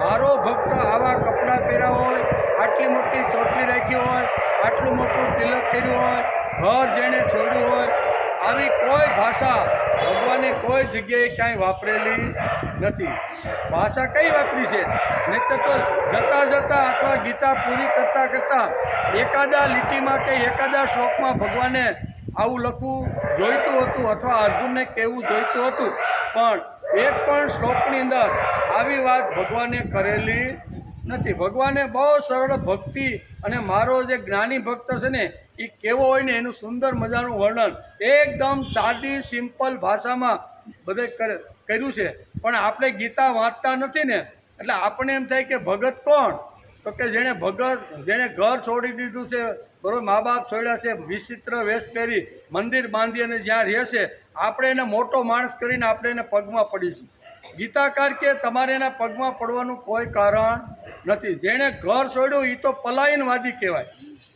મારો ભક્ત આવા કપડાં પહેર્યા હોય, આટલી મોટી ચોટલી રાખી હોય, આટલું મોટું તિલક કર્યું હોય, ઘર જેણે છોડ્યું હોય, આવી કોઈ ભાષા ભગવાને કોઈ જગ્યાએ ક્યાંય વાપરેલી નથી. ભાષા કઈ વાપરી છે? નહીંતર તો જતાં અથવા ગીતા પૂરી કરતાં એકાદા લીટીમાં કે એકાદા શ્લોકમાં ભગવાને આવું લખવું જોઈતું હતું અથવા અર્જુનને કહેવું જોઈતું હતું, પણ એક પણ શ્લોકની અંદર આવી વાત ભગવાને કરેલી નથી. ભગવાને બહુ સરળ ભક્તિ અને મારો જે જ્ઞાની ભક્ત છે ને એ કેવો હોય ને એનું સુંદર મજાનું વર્ણન એકદમ સાદી સિમ્પલ ભાષામાં બધે કર્યું છે. પણ આપણે ગીતા વાંચતા નથી ને એટલે આપણે એમ થાય કે ભગત કોણ? તો કે જેણે ઘર છોડી દીધું છે, બરોબર, મા બાપ છોડ્યા છે, વિચિત્ર વેશ પહેરી મંદિર બાંધી અને જ્યાં રહે છે, આપણે એને મોટો માણસ કરીને આપણે એને પગમાં પડીશું. ગીતાકાર કે તમારે એના પગમાં પડવાનું કોઈ કારણ નથી. જેણે ઘર છોડ્યું એ તો પલાયનવાદી કહેવાય.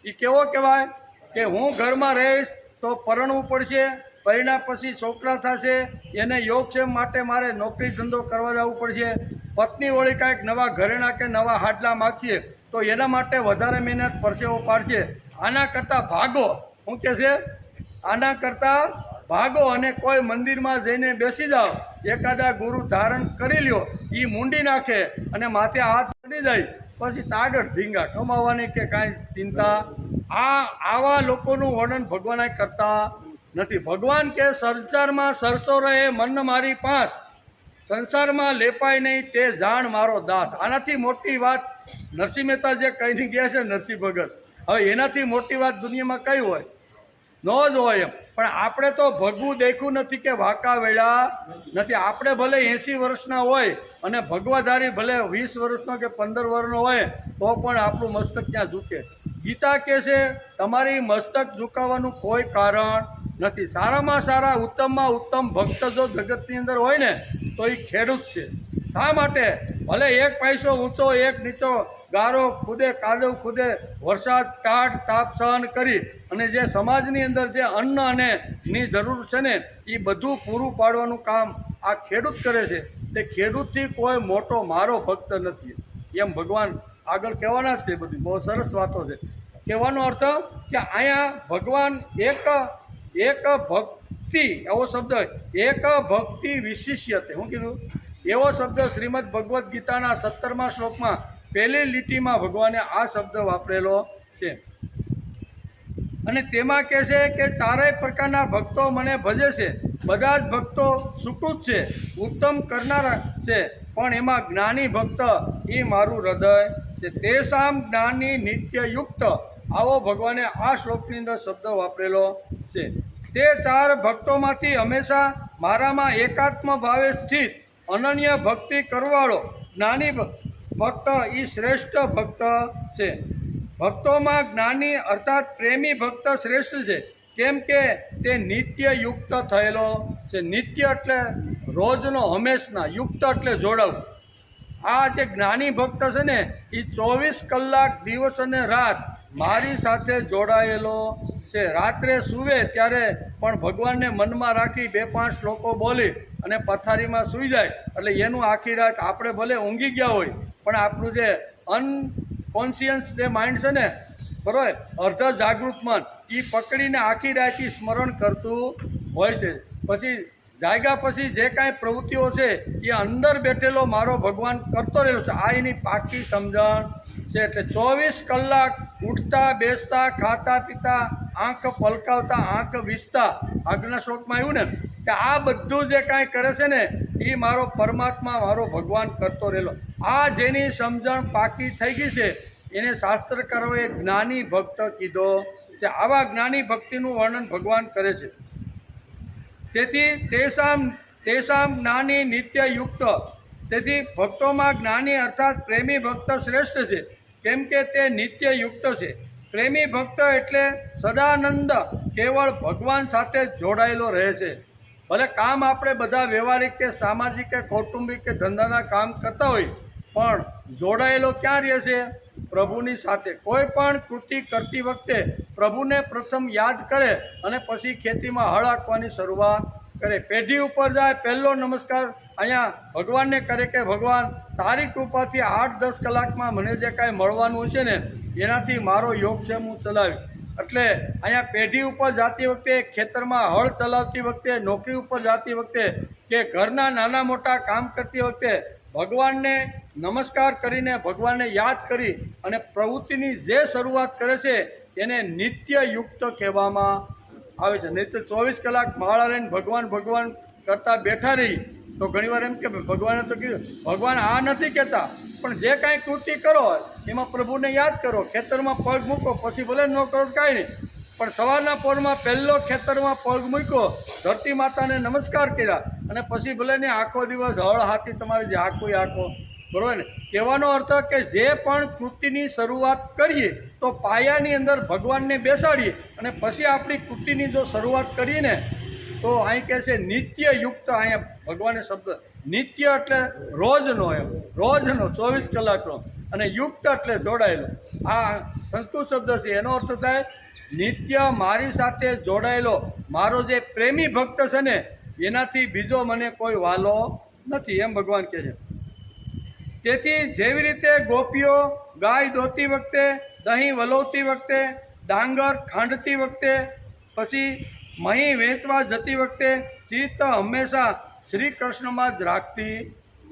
એ કેવો કહેવાય કે હું ઘરમાં રહીશ તો પરણવું પડશે, પરિણામ પછી છોકરા થશે, એને યોગક્ષેમ માટે મારે નોકરી ધંધો કરવા જવું પડશે. પત્ની વળી કાંઈક નવા ઘરેણા કે નવા હાડલા માગશે તો એના માટે વધારે મહેનત પરસેવો પાડશે. આના કરતાં ભાગો, શું કહે છે, આના કરતાં ભાગો અને કોઈ મંદિરમાં જઈને બેસી જાઓ, એકાદા ગુરુ ધારણ કરી લ્યો, એ મૂંડી નાખે અને માથે હાથ પડી જાય, પછી તાગડ ધીંગા કમાવાની કે કાંઈ ચિંતા. આવા લોકોનું વર્ણન ભગવાન કરતા નથી. ભગવાન કે સંસારમાં સરસો રહે મન મારી પાસ, સંસારમાં લેપાય નહીં તે જાણ મારો દાસ. આનાથી મોટી વાત નરસિંહ મહેતા જે કહીને ગયા છે, નરસિંહ ભગત, હવે એનાથી મોટી વાત દુનિયામાં કઈ હોય? ન જ હોય એમ. પણ આપણે તો ભગવું દેખ્યું નથી કે વાંકા વેળા નથી. આપણે ભલે 80 વર્ષના હોય અને ભગવાધારી ભલે 20 વર્ષનો કે 15 વર્ષનો હોય તો પણ આપણું મસ્તક ક્યાં ઝૂકે? ગીતા કહે છે તમારી મસ્તક ઝુકાવવાનું કોઈ કારણ નથી. સારામાં સારા, ઉત્તમમાં ઉત્તમ ભક્ત જો જગતની અંદર હોય ને તો એ ખેડૂત છે. શા માટે? ભલે 1 પૈસો ઊંચો, 1 નીચો, ગારો ખુદે, કાદવ ખુદે, વરસાદ, ટાઢ, તાપ સહન કરી અને જે સમાજની અંદર જે અન્ન અને ની જરૂર છે ને એ બધું પૂરું પાડવાનું કામ આ ખેડૂત કરે છે. તે ખેડૂતથી કોઈ મોટો મારો ભક્ત નથી, એમ ભગવાન આગળ કહેવાના જ છે. બધી બહુ સરસ વાતો છે. કહેવાનો અર્થ કે અહીંયા ભગવાન એક ભક્તિ, એવો શબ્દ, એક ભક્તિ વિશિષ્યતે, શું કીધું? એવો શબ્દ શ્રીમદ ભગવદ્ ગીતાના 17મા શ્લોકમાં પહેલી લીટીમાં ભગવાને આ શબ્દ વાપરેલો છે. અને તેમાં કહે છે કે ચારેય પ્રકારના ભક્તો મને ભજે છે, બધા જ ભક્તો સુકૃત છે, ઉત્તમ કરનારા છે, પણ એમાં જ્ઞાની ભક્ત એ મારું હૃદય છે. તેસામ જ્ઞાની નિત્યયુક્ત, આવો ભગવાને આ શ્લોકની અંદર શબ્દ વાપરેલો છે. તે 4 ભક્તોમાંથી હંમેશા મારામાં એકાત્મ ભાવે સ્થિત અનન્ય ભક્તિ કરવાળો જ્ઞાની ભક્ત એ શ્રેષ્ઠ ભક્ત છે. ભક્તોમાં જ્ઞાની અર્થાત પ્રેમી ભક્ત શ્રેષ્ઠ છે, કેમ કે તે નિત્યયુક્ત થયેલો છે. નિત્ય એટલે રોજનો, હંમેશના, યુક્ત એટલે જોડાવું. આ જે જ્ઞાની ભક્ત છે ને એ 24 કલાક દિવસ અને રાત મારી સાથે જોડાયેલો છે. રાત્રે સૂવે ત્યારે પણ ભગવાનને મનમાં રાખી 2-5 શ્લોકો બોલી અને પથારીમાં સૂઈ જાય એટલે એનું આખી રાત આપણે ભલે ઊંઘી ગયા હોય પણ આપણું જે અનકોન્શિયસ જે માઇન્ડ છે ને, બરાબર, અર્ધ જાગૃત મન એ પકડીને આખી રાત સ્મરણ કરતું હોય છે. પછી જાગ્યા પછી જે કાંઈ પ્રવૃત્તિઓ છે એ અંદર બેઠેલો મારો ભગવાન કરતો રહેલો છે. આ એની પાકી સમજણ છે. એટલે 24 કલાક ઉઠતા બેસતા ખાતા પીતા આંખ પલકાવતા આંખ વીસતા, આગળના શ્લોકમાં આવ્યું ને કે આ બધું જે કાંઈ કરે છે ને એ મારો પરમાત્મા મારો ભગવાન કરતો રહેલો. આ જેની સમજણ પાકી થઈ ગઈ છે એને શાસ્ત્રકારોએ જ્ઞાની ભક્ત કીધો છે. આવા જ્ઞાની ભક્તિનું વર્ણન ભગવાન કરે છે. તેથી તેસામ જ્ઞાની નિત્યયુક્ત, તેથી ભક્તોમાં જ્ઞાની અર્થાત પ્રેમી ભક્ત શ્રેષ્ઠ છે, કેમ કે તે નિત્યયુક્ત છે. પ્રેમી ભક્ત એટલે સદાનંદ કેવળ ભગવાન સાથે જોડાયેલો રહે છે. ભલે કામ આપણે બધા વ્યવહારિક કે સામાજિક કે કૌટુંબિક કે ધંધાના કામ કરતા હોય પણ જોડાયેલો ક્યાં રહે છે? પ્રભુની સાથે. કોઈ પણ કૃતિ કરતી વખતે પ્રભુને પ્રથમ યાદ કરે અને પછી ખેતીમાં હળ હાંકવાની શરૂઆત કરે. પેઢી ઉપર જાય, પહેલો નમસ્કાર અહીંયા ભગવાનને કરે કે ભગવાન તારી કૃપાથી 8-10 કલાકમાં મને જે કાંઈ મળવાનું છે ને એનાથી મારો યોગ છે હું ચલાવી. એટલે અહીંયા પેઢી ઉપર જતી વખતે, ખેતરમાં હળ ચલાવતી વખતે, નોકરી ઉપર જતી વખતે કે ઘરના નાના મોટા કામ કરતી વખતે ભગવાનને નમસ્કાર કરીને ભગવાનને યાદ કરી અને પ્રવૃત્તિની જે શરૂઆત કરે છે એને નિત્યયુક્ત કહેવામાં આવે છે. નહીં તો 24 કલાક માળા લઈને ભગવાન કરતાં બેઠા રહી તો ઘણીવાર એમ કે ભગવાને તો કીધું, ભગવાન આ નથી કહેતા પણ જે કાંઈ કૃતિ કરો એમાં પ્રભુને યાદ કરો. ખેતરમાં પગ મૂકો, પછી ભલે ન કરો કાંઈ નહીં, પણ સવારના પોરમાં પહેલો ખેતરમાં પગ મૂક્યો, ધરતી માતાને નમસ્કાર કર્યા અને પછી ભલે ને આખો દિવસ હળ હાથી તમારી જે આખું આખો, બરાબર ને. કહેવાનો અર્થ કે જે પણ કૃતિની શરૂઆત કરીએ તો પાયાની અંદર ભગવાનને બેસાડીએ અને પછી આપણી કૃતિની જો શરૂઆત કરીએ ને તો અહીં કહે છે નિત્યયુક્ત. અહીંયા ભગવાને શબ્દ નિત્ય એટલે રોજનો, એમ રોજનો 24 કલાકનો, અને યુક્ત એટલે જોડાયેલો. આ સંસ્કૃત શબ્દ છે. એનો અર્થ થાય નિત્ય મારી સાથે જોડાયેલો મારો જે પ્રેમી ભક્ત છે ને એનાથી બીજો મને કોઈ વાલો નથી, એમ ભગવાન કહે છે. તેથી જેવી રીતે ગોપીઓ ગાય દોતી વખતે, દહીં વલોવતી વખતે, ડાંગર ખાંડતી વખતે, પછી મહી વેચવા જતી વખતે ચિત્ત હંમેશા શ્રી કૃષ્ણમાં જ રાખતી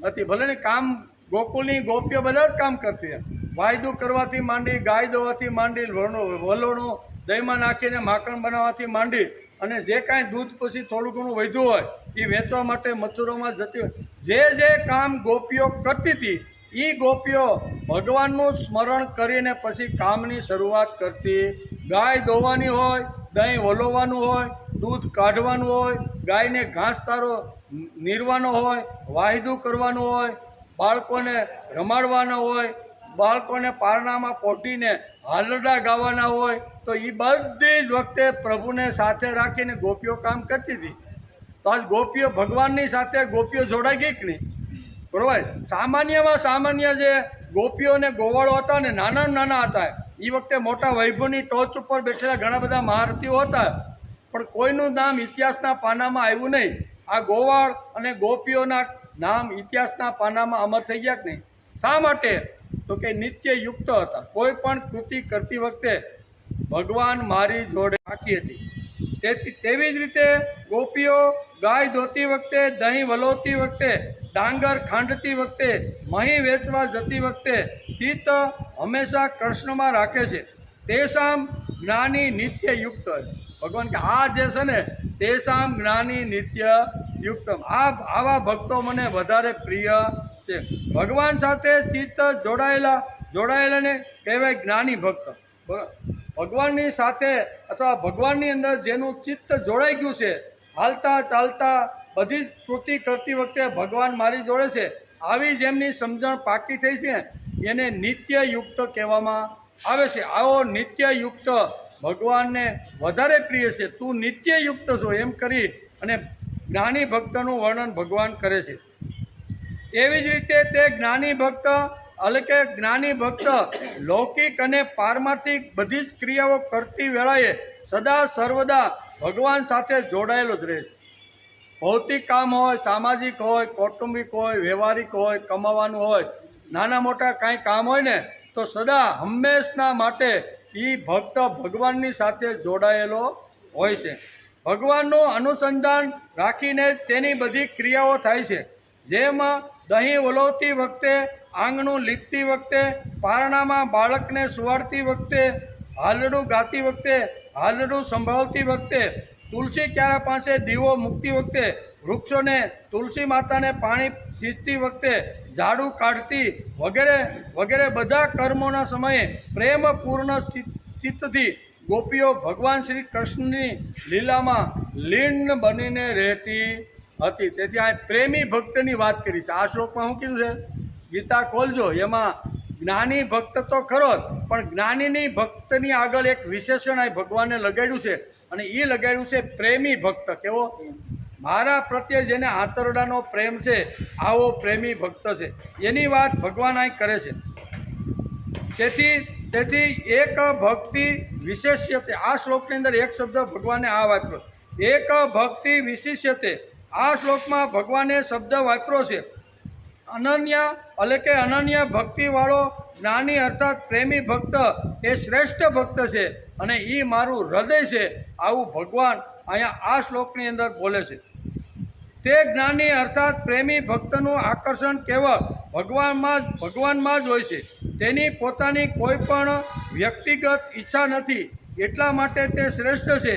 હતી. ભલે ને કામ ગોકુલની ગોપીઓ બધા જ કામ કરતી, વાયદું કરવાથી માંડી, ગાય દોવાથી માંડી, વલોણું દહીંમાં નાખીને માખણ બનાવવાથી માંડી અને જે કાંઈ દૂધ પછી થોડું ઘણું વધ્યું હોય એ વેચવા માટે મથુરોમાં જતી હોય. જે કામ ગોપીઓ કરતી હતી એ ગોપીઓ ભગવાનનું સ્મરણ કરીને પછી કામની શરૂઆત કરતી. ગાય દોવાની હોય, દહીં વલોવાનું હોય, દૂધ કાઢવાનું હોય, ગાયને ઘાસચારો નીરવાનો હોય, વાયદું કરવાનું હોય, બાળકોને રમાડવાના હોય, બાળકોને પારણામાં પોટીને હાલરડા ગાવાના હોય, તો એ બધી જ વખતે પ્રભુને સાથે રાખીને ગોપીઓ કામ કરતી હતી. તો આજ ગોપીઓ ભગવાનની સાથે ગોપીઓ જોડાઈ ગઈ કે નહીં, બરાબર. સામાન્યમાં સામાન્ય જે ગોપીઓ અને ગોવાળો હતા ને નાના હતા એ વખતે મોટા વૈભવની ટોચ ઉપર બેઠેલા ઘણા બધા મહારથીઓ હતા પણ કોઈનું નામ ઇતિહાસના પાનામાં આવ્યું નહીં. આ ગોવાળ અને ગોપીઓના નામ ઇતિહાસના પાનામાં અમર થઈ ગયા કે નહીં. શા માટે? તો કે નિત્યયુક્ત હતા. કોઈ પણ કૃતિ કરતી વખતે ભગવાન મારી જોડે રાખી હતી. તેવી જ રીતે ગોપીઓ ગાય ધોતી વખતે, દહીં વલોવતી વખતે, ડાંગર ખાંડતી વખતે, મહી વેચવા જતી વખતે ચિત્ત હંમેશા કૃષ્ણમાં રાખે છે. તેસામ જ્ઞાની નિત્યયુક્ત. ભગવાન કે આ જે છે ને તેસામ જ્ઞાની નિત્યયુક્તમ, આવા ભક્તો મને વધારે પ્રિય છે. ભગવાન સાથે ચિત્ત જોડાયેલાને કહેવાય જ્ઞાની ભક્ત. ભગવાનની સાથે અથવા ભગવાનની અંદર જેનું ચિત્ત જોડાઈ ગયું છે, હાલતા ચાલતા બધી જ કૃતિ કરતી વખતે ભગવાન મારી જોડે છે, આવી જેમની સમજણ પાકી થઈ છે એને નિત્યયુક્ત કહેવામાં આવે છે. આવો નિત્યયુક્ત ભગવાનને વધારે પ્રિય છે. તું નિત્યયુક્ત છો એમ કરી અને જ્ઞાની ભક્તનું વર્ણન ભગવાન કરે છે. એવી જ રીતે તે જ્ઞાની ભક્ત એટલે કે જ્ઞાની ભક્ત લૌકિક અને પારમાર્થિક બધી જ ક્રિયાઓ કરતી વેળાએ સદા સર્વદા ભગવાન સાથે જોડાયેલો જ રહે છે. ભૌતિક કામ હોય, સામાજિક હોય, કૌટુંબિક હોય, વ્યવહારિક હોય, કમાવાનું હોય, નાના મોટા કાંઈ કામ હોય ને તો સદા હંમેશના માટે એ ભક્ત ભગવાનની સાથે જોડાયેલો હોય છે. ભગવાનનું અનુસંધાન રાખીને તેની બધી ક્રિયાઓ થાય છે. જેમાં દહીં વલોવતી વખતે, આંગણું લીપતી વખતે, પારણામાં બાળકને સુવાડતી વખતે, હાલરડું ગાતી વખતે, હાલરડું સંભાળતી વખતે, તુલસી ક્યારા પાસે દીવો મૂકતી વખતે, વૃક્ષોને તુલસી માતાને પાણી સિંચતી વખતે, ઝાડુ કાઢતી વગેરે વગેરે બધા કર્મોના સમયે પ્રેમપૂર્ણ ચિત્તથી ગોપીઓ ભગવાન શ્રી કૃષ્ણની લીલામાં લીન બનીને રહેતી હતી. તેથી આ પ્રેમી ભક્તની વાત કરી છે. આ શ્લોકમાં શું કીધું છે? ગીતા ખોલજો, એમાં જ્ઞાની ભક્ત તો ખરો જ, પણ જ્ઞાનીની ભક્તની આગળ એક વિશેષણ આ ભગવાને લગાડ્યું છે અને એ લગાડ્યું છે પ્રેમી ભક્ત. કેવો? મારા પ્રત્યે જેને આંતરડાનો પ્રેમ છે આવો પ્રેમી ભક્ત છે, એની વાત ભગવાન અહીં કરે છે. તેથી એક ભક્તિ વિશેષ્યતે, આ શ્લોકની અંદર એક શબ્દ ભગવાને આ વાપર્યો, એક ભક્તિ વિશિષ્યતે. આ શ્લોકમાં ભગવાને શબ્દ વાપર્યો છે અનન્ય, એટલે કે અનન્ય ભક્તિવાળો જ્ઞાની અર્થાત પ્રેમી ભક્ત એ શ્રેષ્ઠ ભક્ત છે અને એ મારું હૃદય છે, આવું ભગવાન અહીંયા આ શ્લોકની અંદર બોલે છે. તે જ્ઞાની અર્થાત પ્રેમી ભક્તનું આકર્ષણ કેવળ ભગવાનમાં જ હોય છે. તેની પોતાની કોઈ પણ વ્યક્તિગત ઈચ્છા નથી, એટલા માટે તે શ્રેષ્ઠ છે.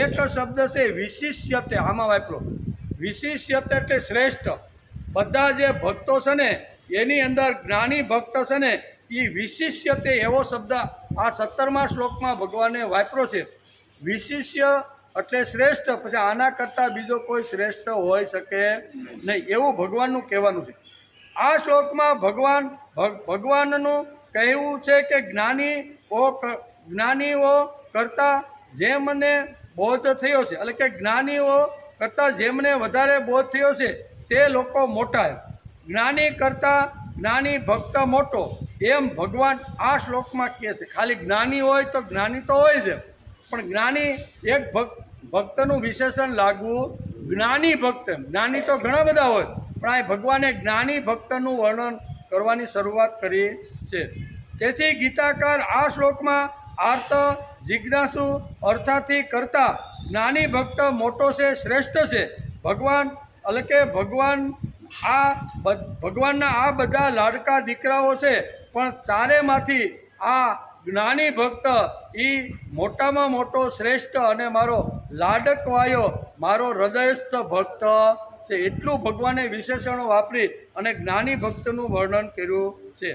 એક શબ્દ છે વિશિષ્યતે, આમાં વાપરો. વિશિષ્યતે એટલે શ્રેષ્ઠ. બધા જે ભક્તો છે ને એની અંદર જ્ઞાની ભક્ત છે ને એ વિશિષ્યતે એવો શબ્દ આ 17મા શ્લોકમાં ભગવાને વાપર્યો છે. વિશિષ્ય એટલે શ્રેષ્ઠ, પછી આના કરતાં બીજો કોઈ શ્રેષ્ઠ હોઈ શકે નહીં એવું ભગવાનનું કહેવાનું છે. આ શ્લોકમાં ભગવાનનું કહેવું છે કે જ્ઞાનીઓ કરતાં જેમને બોધ થયો છે, એટલે કે જ્ઞાનીઓ કરતાં જેમને વધારે બોધ થયો છે તે લોકો મોટા. જ્ઞાની કરતાં જ્ઞાની ભક્ત મોટો, એમ ભગવાન આ શ્લોકમાં કહે છે. ખાલી જ્ઞાની હોય તો જ્ઞાની તો હોય છે, પણ જ્ઞાની એક ભક્તનું વિશેષણ લાગવું. જ્ઞાની ભક્ત, જ્ઞાની તો ઘણા બધા હોય, પણ આ ભગવાને જ્ઞાની ભક્તનું વર્ણન કરવાની શરૂઆત કરી છે. તેથી ગીતાકાર આ શ્લોકમાં આર્ત, જિજ્ઞાસુ અર્થાથી કરતા જ્ઞાની ભક્ત મોટો છે, શ્રેષ્ઠ છે. એટલે કે ભગવાનના આ બધા લાડકા દીકરાઓ છે, પણ ચારેમાંથી આ જ્ઞાની ભક્ત એ મોટામાં મોટો શ્રેષ્ઠ અને મારો લાડકવાયો, મારો હૃદયસ્થ ભક્ત છે. એટલું ભગવાને વિશેષણો વાપરી અને જ્ઞાની ભક્તનું વર્ણન કર્યું છે.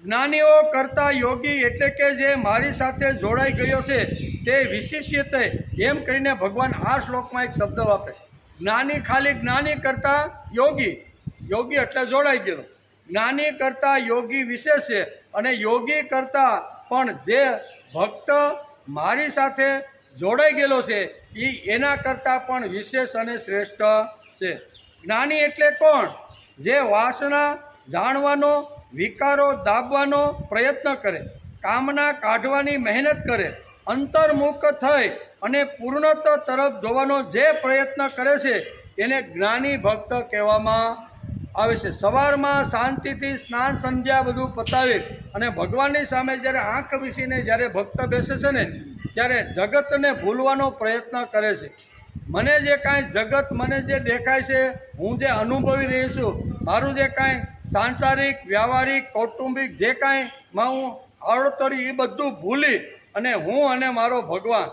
જ્ઞાનીઓ કરતાં યોગી એટલે કે જે મારી સાથે જોડાઈ ગયો છે તે વિશિષ્યતે, એમ કરીને ભગવાન આ શ્લોકમાં એક શબ્દ વાપરે. જ્ઞાની ખાલી જ્ઞાની કરતાં યોગી, યોગી એટલે જોડાઈ ગયેલો. જ્ઞાની કરતાં યોગી વિશેષ છે અને યોગી કરતાં પણ જે ભક્ત મારી સાથે જોડાઈ ગયેલો છે એ એના કરતાં પણ વિશેષ અને શ્રેષ્ઠ છે. જ્ઞાની એટલે કોણ? જે વાસના જાણવાનો, વિકારો દાબવાનો પ્રયત્ન કરે, કામના કાઢવાની મહેનત કરે, અંતર્મુખ થઈ અને પૂર્ણત્વ તરફ જોવાનો જે પ્રયત્ન કરે છે એને જ્ઞાની ભક્ત કહેવામાં આવે છે. સવારમાં શાંતિથી સ્નાન સંધ્યા બધું પતાવી અને ભગવાનની સામે જ્યારે આંખ વીસીને જ્યારે ભક્ત બેસે છે ને ત્યારે જગતને ભૂલવાનો પ્રયત્ન કરે છે. મને જે કાંઈ જગત મને જે દેખાય છે, હું જે અનુભવી રહી છું, મારું જે કાંઈ સાંસારિક, વ્યવહારિક, કૌટુંબિક જે કાંઈ હું આવડતરી એ બધું ભૂલી અને હું અને મારો ભગવાન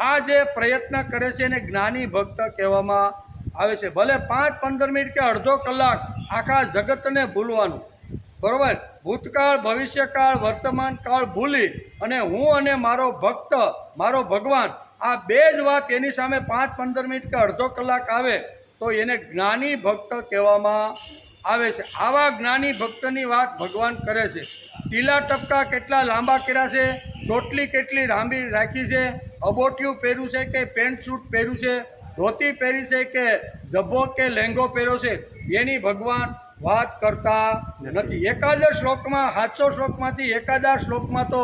આ જે પ્રયત્ન કરે છે એને જ્ઞાની ભક્ત કહેવામાં આવે છે. ભલે 5-15 મિનિટ કે અડધો કલાક આખા જગતને ભૂલવાનું, બરાબર, ભૂતકાળ, ભવિષ્યકાળ, વર્તમાન કાળ ભૂલી અને હું અને મારો ભક્ત, મારો ભગવાન, આ બે જ વાત એની સામે 5-15 મિનિટ કે અડધો કલાક આવે તો એને જ્ઞાની ભક્ત કહેવામાં આવે છે. આવા જ્ઞાની ભક્તની વાત ભગવાન કરે છે. ટીલા ટપકા કેટલા લાંબા કર્યા છે, ચોટલી કેટલી લાંબી રાખી છે, અબોટિયું પહેર્યું છે કે પેન્ટ સૂટ પહેર્યું છે, ધોતી પહેરી છે કે જબ્બો કે લહેંગો પહેર્યો છે, એની ભગવાન વાત કરતા નથી. એકાદશ શ્લોકમાં, 700 શ્લોકમાંથી એકાદા શ્લોકમાં તો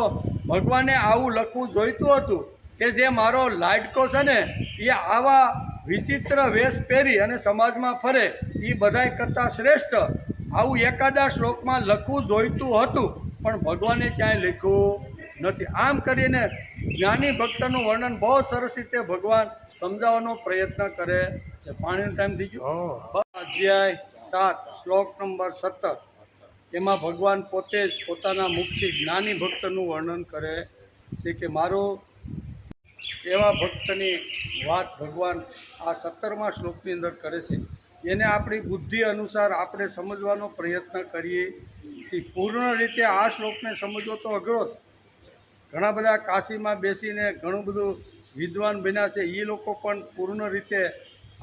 ભગવાને આવું લખવું જોઈતું હતું કે જે મારો લાડકો છે ને એ આવા વિચિત્ર વેશ પહેરી અને સમાજમાં ફરે એ બધાય કરતાં શ્રેષ્ઠ, આવું એકાદા શ્લોકમાં લખવું જોઈતું હતું, પણ ભગવાને ક્યાંય લખ્યું નથી. આમ કરીને જ્ઞાની ભક્તનું વર્ણન બહુ સરસ રીતે ભગવાન સમજાવવાનો પ્રયત્ન કરે છે. પાણીનો ટાઈમ થઈ ગયો. અધ્યાય 7 શ્લોક નંબર 17 એમાં ભગવાન પોતે જ પોતાના મુખથી જ્ઞાની ભક્તનું વર્ણન કરે છે કે મારો એવા ભક્તની વાત ભગવાન આ 17મા શ્લોકની અંદર કરે છે. એને આપણી બુદ્ધિ અનુસાર આપણે સમજવાનો પ્રયત્ન કરીએ છીએ. પૂર્ણ રીતે આ શ્લોકને સમજવો તો અઘરો છે. ઘણા બધા કાશીમાં બેસીને ઘણું બધું વિદ્વાન બન્યા છે, એ લોકો પણ પૂર્ણ રીતે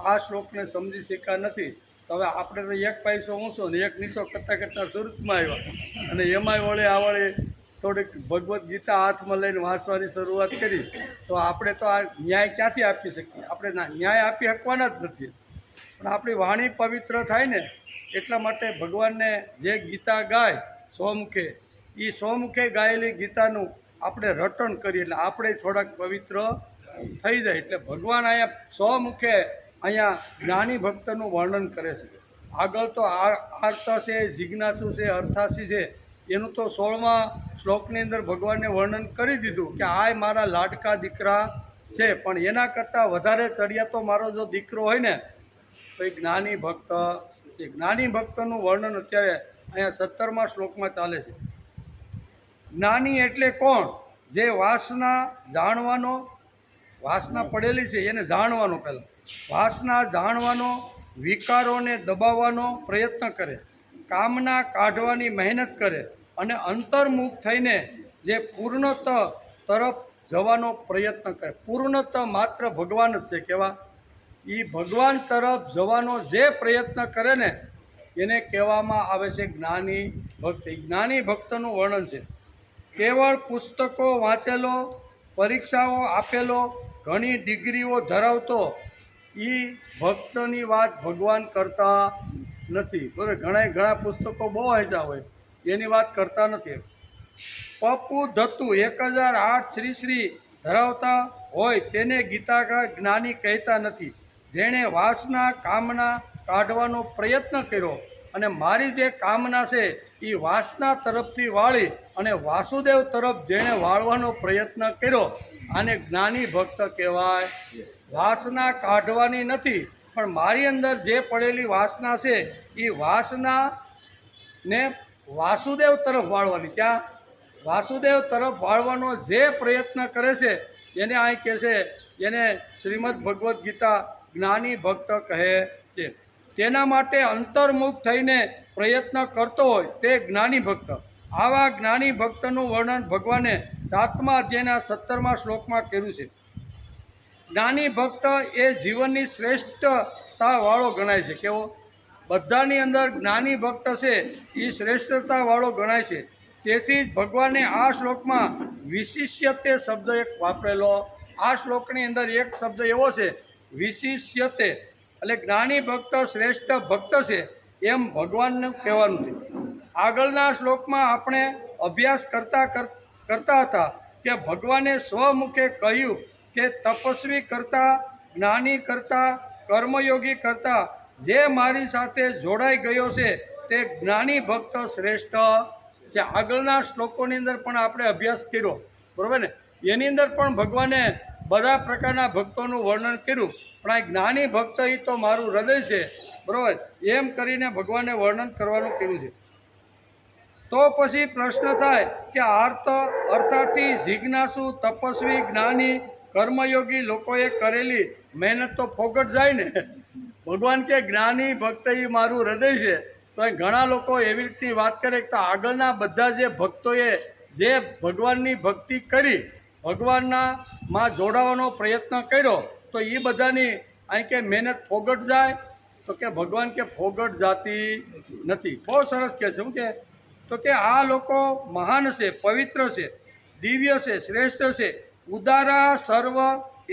આ શ્લોકને સમજી શક્યા નથી. તો હવે આપણે તો એક પૈસો ઊંચો ને એક નીચો કરતાં કરતાં સુરતમાં આવ્યા અને એમાંય વળે આવડે થોડીક ભગવદ્ ગીતા હાથમાં લઈને વાંચવાની શરૂઆત કરી તો આપણે તો આ ન્યાય ક્યાંથી આપી શકીએ? આપણે ન્યાય આપી શકવાના જ નથી. પણ આપણી વાણી પવિત્ર થાય ને એટલા માટે ભગવાનને જે ગીતા ગાય સોમુખે, એ સોમુખે ગાયેલી ગીતાનું આપણે રટણ કરીએ એટલે આપણે થોડાક પવિત્ર થઈ જાય. એટલે ભગવાન અહીંયા સોમુખે અહીંયા જ્ઞાની ભક્તનું વર્ણન કરે છે. આગળ તો આર્ત છે, જિજ્ઞાસુ છે, અર્થાસી છે, એનું તો 16મા શ્લોકની અંદર ભગવાને વર્ણન કરી દીધું કે આ મારા લાડકા દીકરા છે, પણ એના કરતાં વધારે ચડિયાતો મારો જો દીકરો હોય ને તો એ જ્ઞાની ભક્ત છે. જ્ઞાની ભક્તનું વર્ણન અત્યારે અહીંયા 17મા શ્લોકમાં ચાલે છે. જ્ઞાની એટલે કોણ? જે વાસના જાણવાનો, વાસના પડેલી છે એને જાણવાનો, પહેલાં વાસના જાણવાનો, વિકારોને દબાવવાનો પ્રયત્ન કરે, કામના કાઢવાની મહેનત કરે અને અંતર્મુખ થઈને જે પૂર્ણત તરફ જવાનો પ્રયત્ન કરે. પૂર્ણત માત્ર ભગવાન જ છે. કેવા? એ ભગવાન તરફ જવાનો જે પ્રયત્ન કરે ને એને કહેવામાં આવે છે જ્ઞાની ભક્ત. જ્ઞાની ભક્તનું વર્ણન છે. કેવળ પુસ્તકો વાંચેલો, પરીક્ષાઓ આપેલો, ઘણી ડિગ્રીઓ ધરાવતો એ ભક્તની વાત ભગવાન કરતા નથી. બરાબર, ઘણા પુસ્તકો બહુ વાંચ્યા હોય એની વાત કરતા નથી. પપ્પુ ધત્તુ 1008 શ્રી ધરાવતા હોય તેને ગીતા જ્ઞાની કહેતા નથી. જેણે વાસના કામના કાઢવાનો પ્રયત્ન કર્યો અને મારી જે કામના છે એ વાસના તરફથી વાળી અને વાસુદેવ તરફ જેણે વાળવાનો પ્રયત્ન કર્યો આને જ્ઞાની ભક્ત કહેવાય. વાસના કાઢવાની નથી, પણ મારી અંદર જે પડેલી વાસના છે એ વાસનાને વાસુદેવ તરફ વાળવાની. ક્યાં? વાસુદેવ તરફ વાળવાનો જે પ્રયત્ન કરે છે એને અહીં કહે છે, એને શ્રીમદ ભગવદ્ ગીતા જ્ઞાની ભક્ત કહે છે. તેના માટે અંતર્મુખ થઈને પ્રયત્ન કરતો હોય તે જ્ઞાની ભક્ત. આવા જ્ઞાની ભક્તનું વર્ણન ભગવાને 7મા અધ્યાયના 17મા શ્લોકમાં કર્યું છે. જ્ઞાની ભક્ત એ જીવનની શ્રેષ્ઠતાવાળો ગણાય છે. કેવો? બધાની અંદર જ્ઞાની ભક્ત છે એ શ્રેષ્ઠતાવાળો ગણાય છે. તેથી જ ભગવાને આ શ્લોકમાં વિશિષ્યતે શબ્દ એક વાપરેલો. આ શ્લોકની અંદર એક શબ્દ એવો છે વિશિષ્યતે, એટલે જ્ઞાની ભક્ત શ્રેષ્ઠ ભક્ત છે એમ ભગવાનનું કહેવાનું છે. આગળના શ્લોકમાં આપણે અભ્યાસ કરતા હતા કે ભગવાને સ્વમુખે કહ્યું કે તપસ્વી કરતાં, જ્ઞાની કરતાં, કર્મયોગી કરતાં જે મારી સાથે જોડાઈ ગયો છે તે જ્ઞાની ભક્ત શ્રેષ્ઠ છે. આગળના શ્લોકોની અંદર પણ આપણે અભ્યાસ કર્યો, બરાબર ને? એની અંદર પણ ભગવાને બધા પ્રકારના ભક્તોનું વર્ણન કર્યું, પણ આ જ્ઞાની ભક્ત એ તો મારું હૃદય છે, બરાબર, એમ કરીને ભગવાને વર્ણન કરવાનું કર્યું છે. તો પછી પ્રશ્ન થાય કે અર્થાથી જિજ્ઞાસુ, તપસ્વી, જ્ઞાની, કર્મયોગી લોકોએ કરેલી મહેનત તો ફોગટ જાય ને? ભગવાન કે જ્ઞાની ભક્ત એ મારું હૃદય છે, તો એ ઘણા લોકો એવી રીતની વાત કરે કે આગળના બધા જે ભક્તોએ જે ભગવાનની ભક્તિ કરી, ભગવાનના માં જોડાવાનો પ્રયત્ન કર્યો, તો એ બધાની અહીં કે મહેનત ફોગટ જાય, તો કે ભગવાન કે ફોગટ જાતી નથી. બહુ સરસ કહે છે. શું કે તો કે આ લોકો મહાન છે, પવિત્ર છે, દિવ્ય છે, શ્રેષ્ઠ છે, ઉદારા સર્વ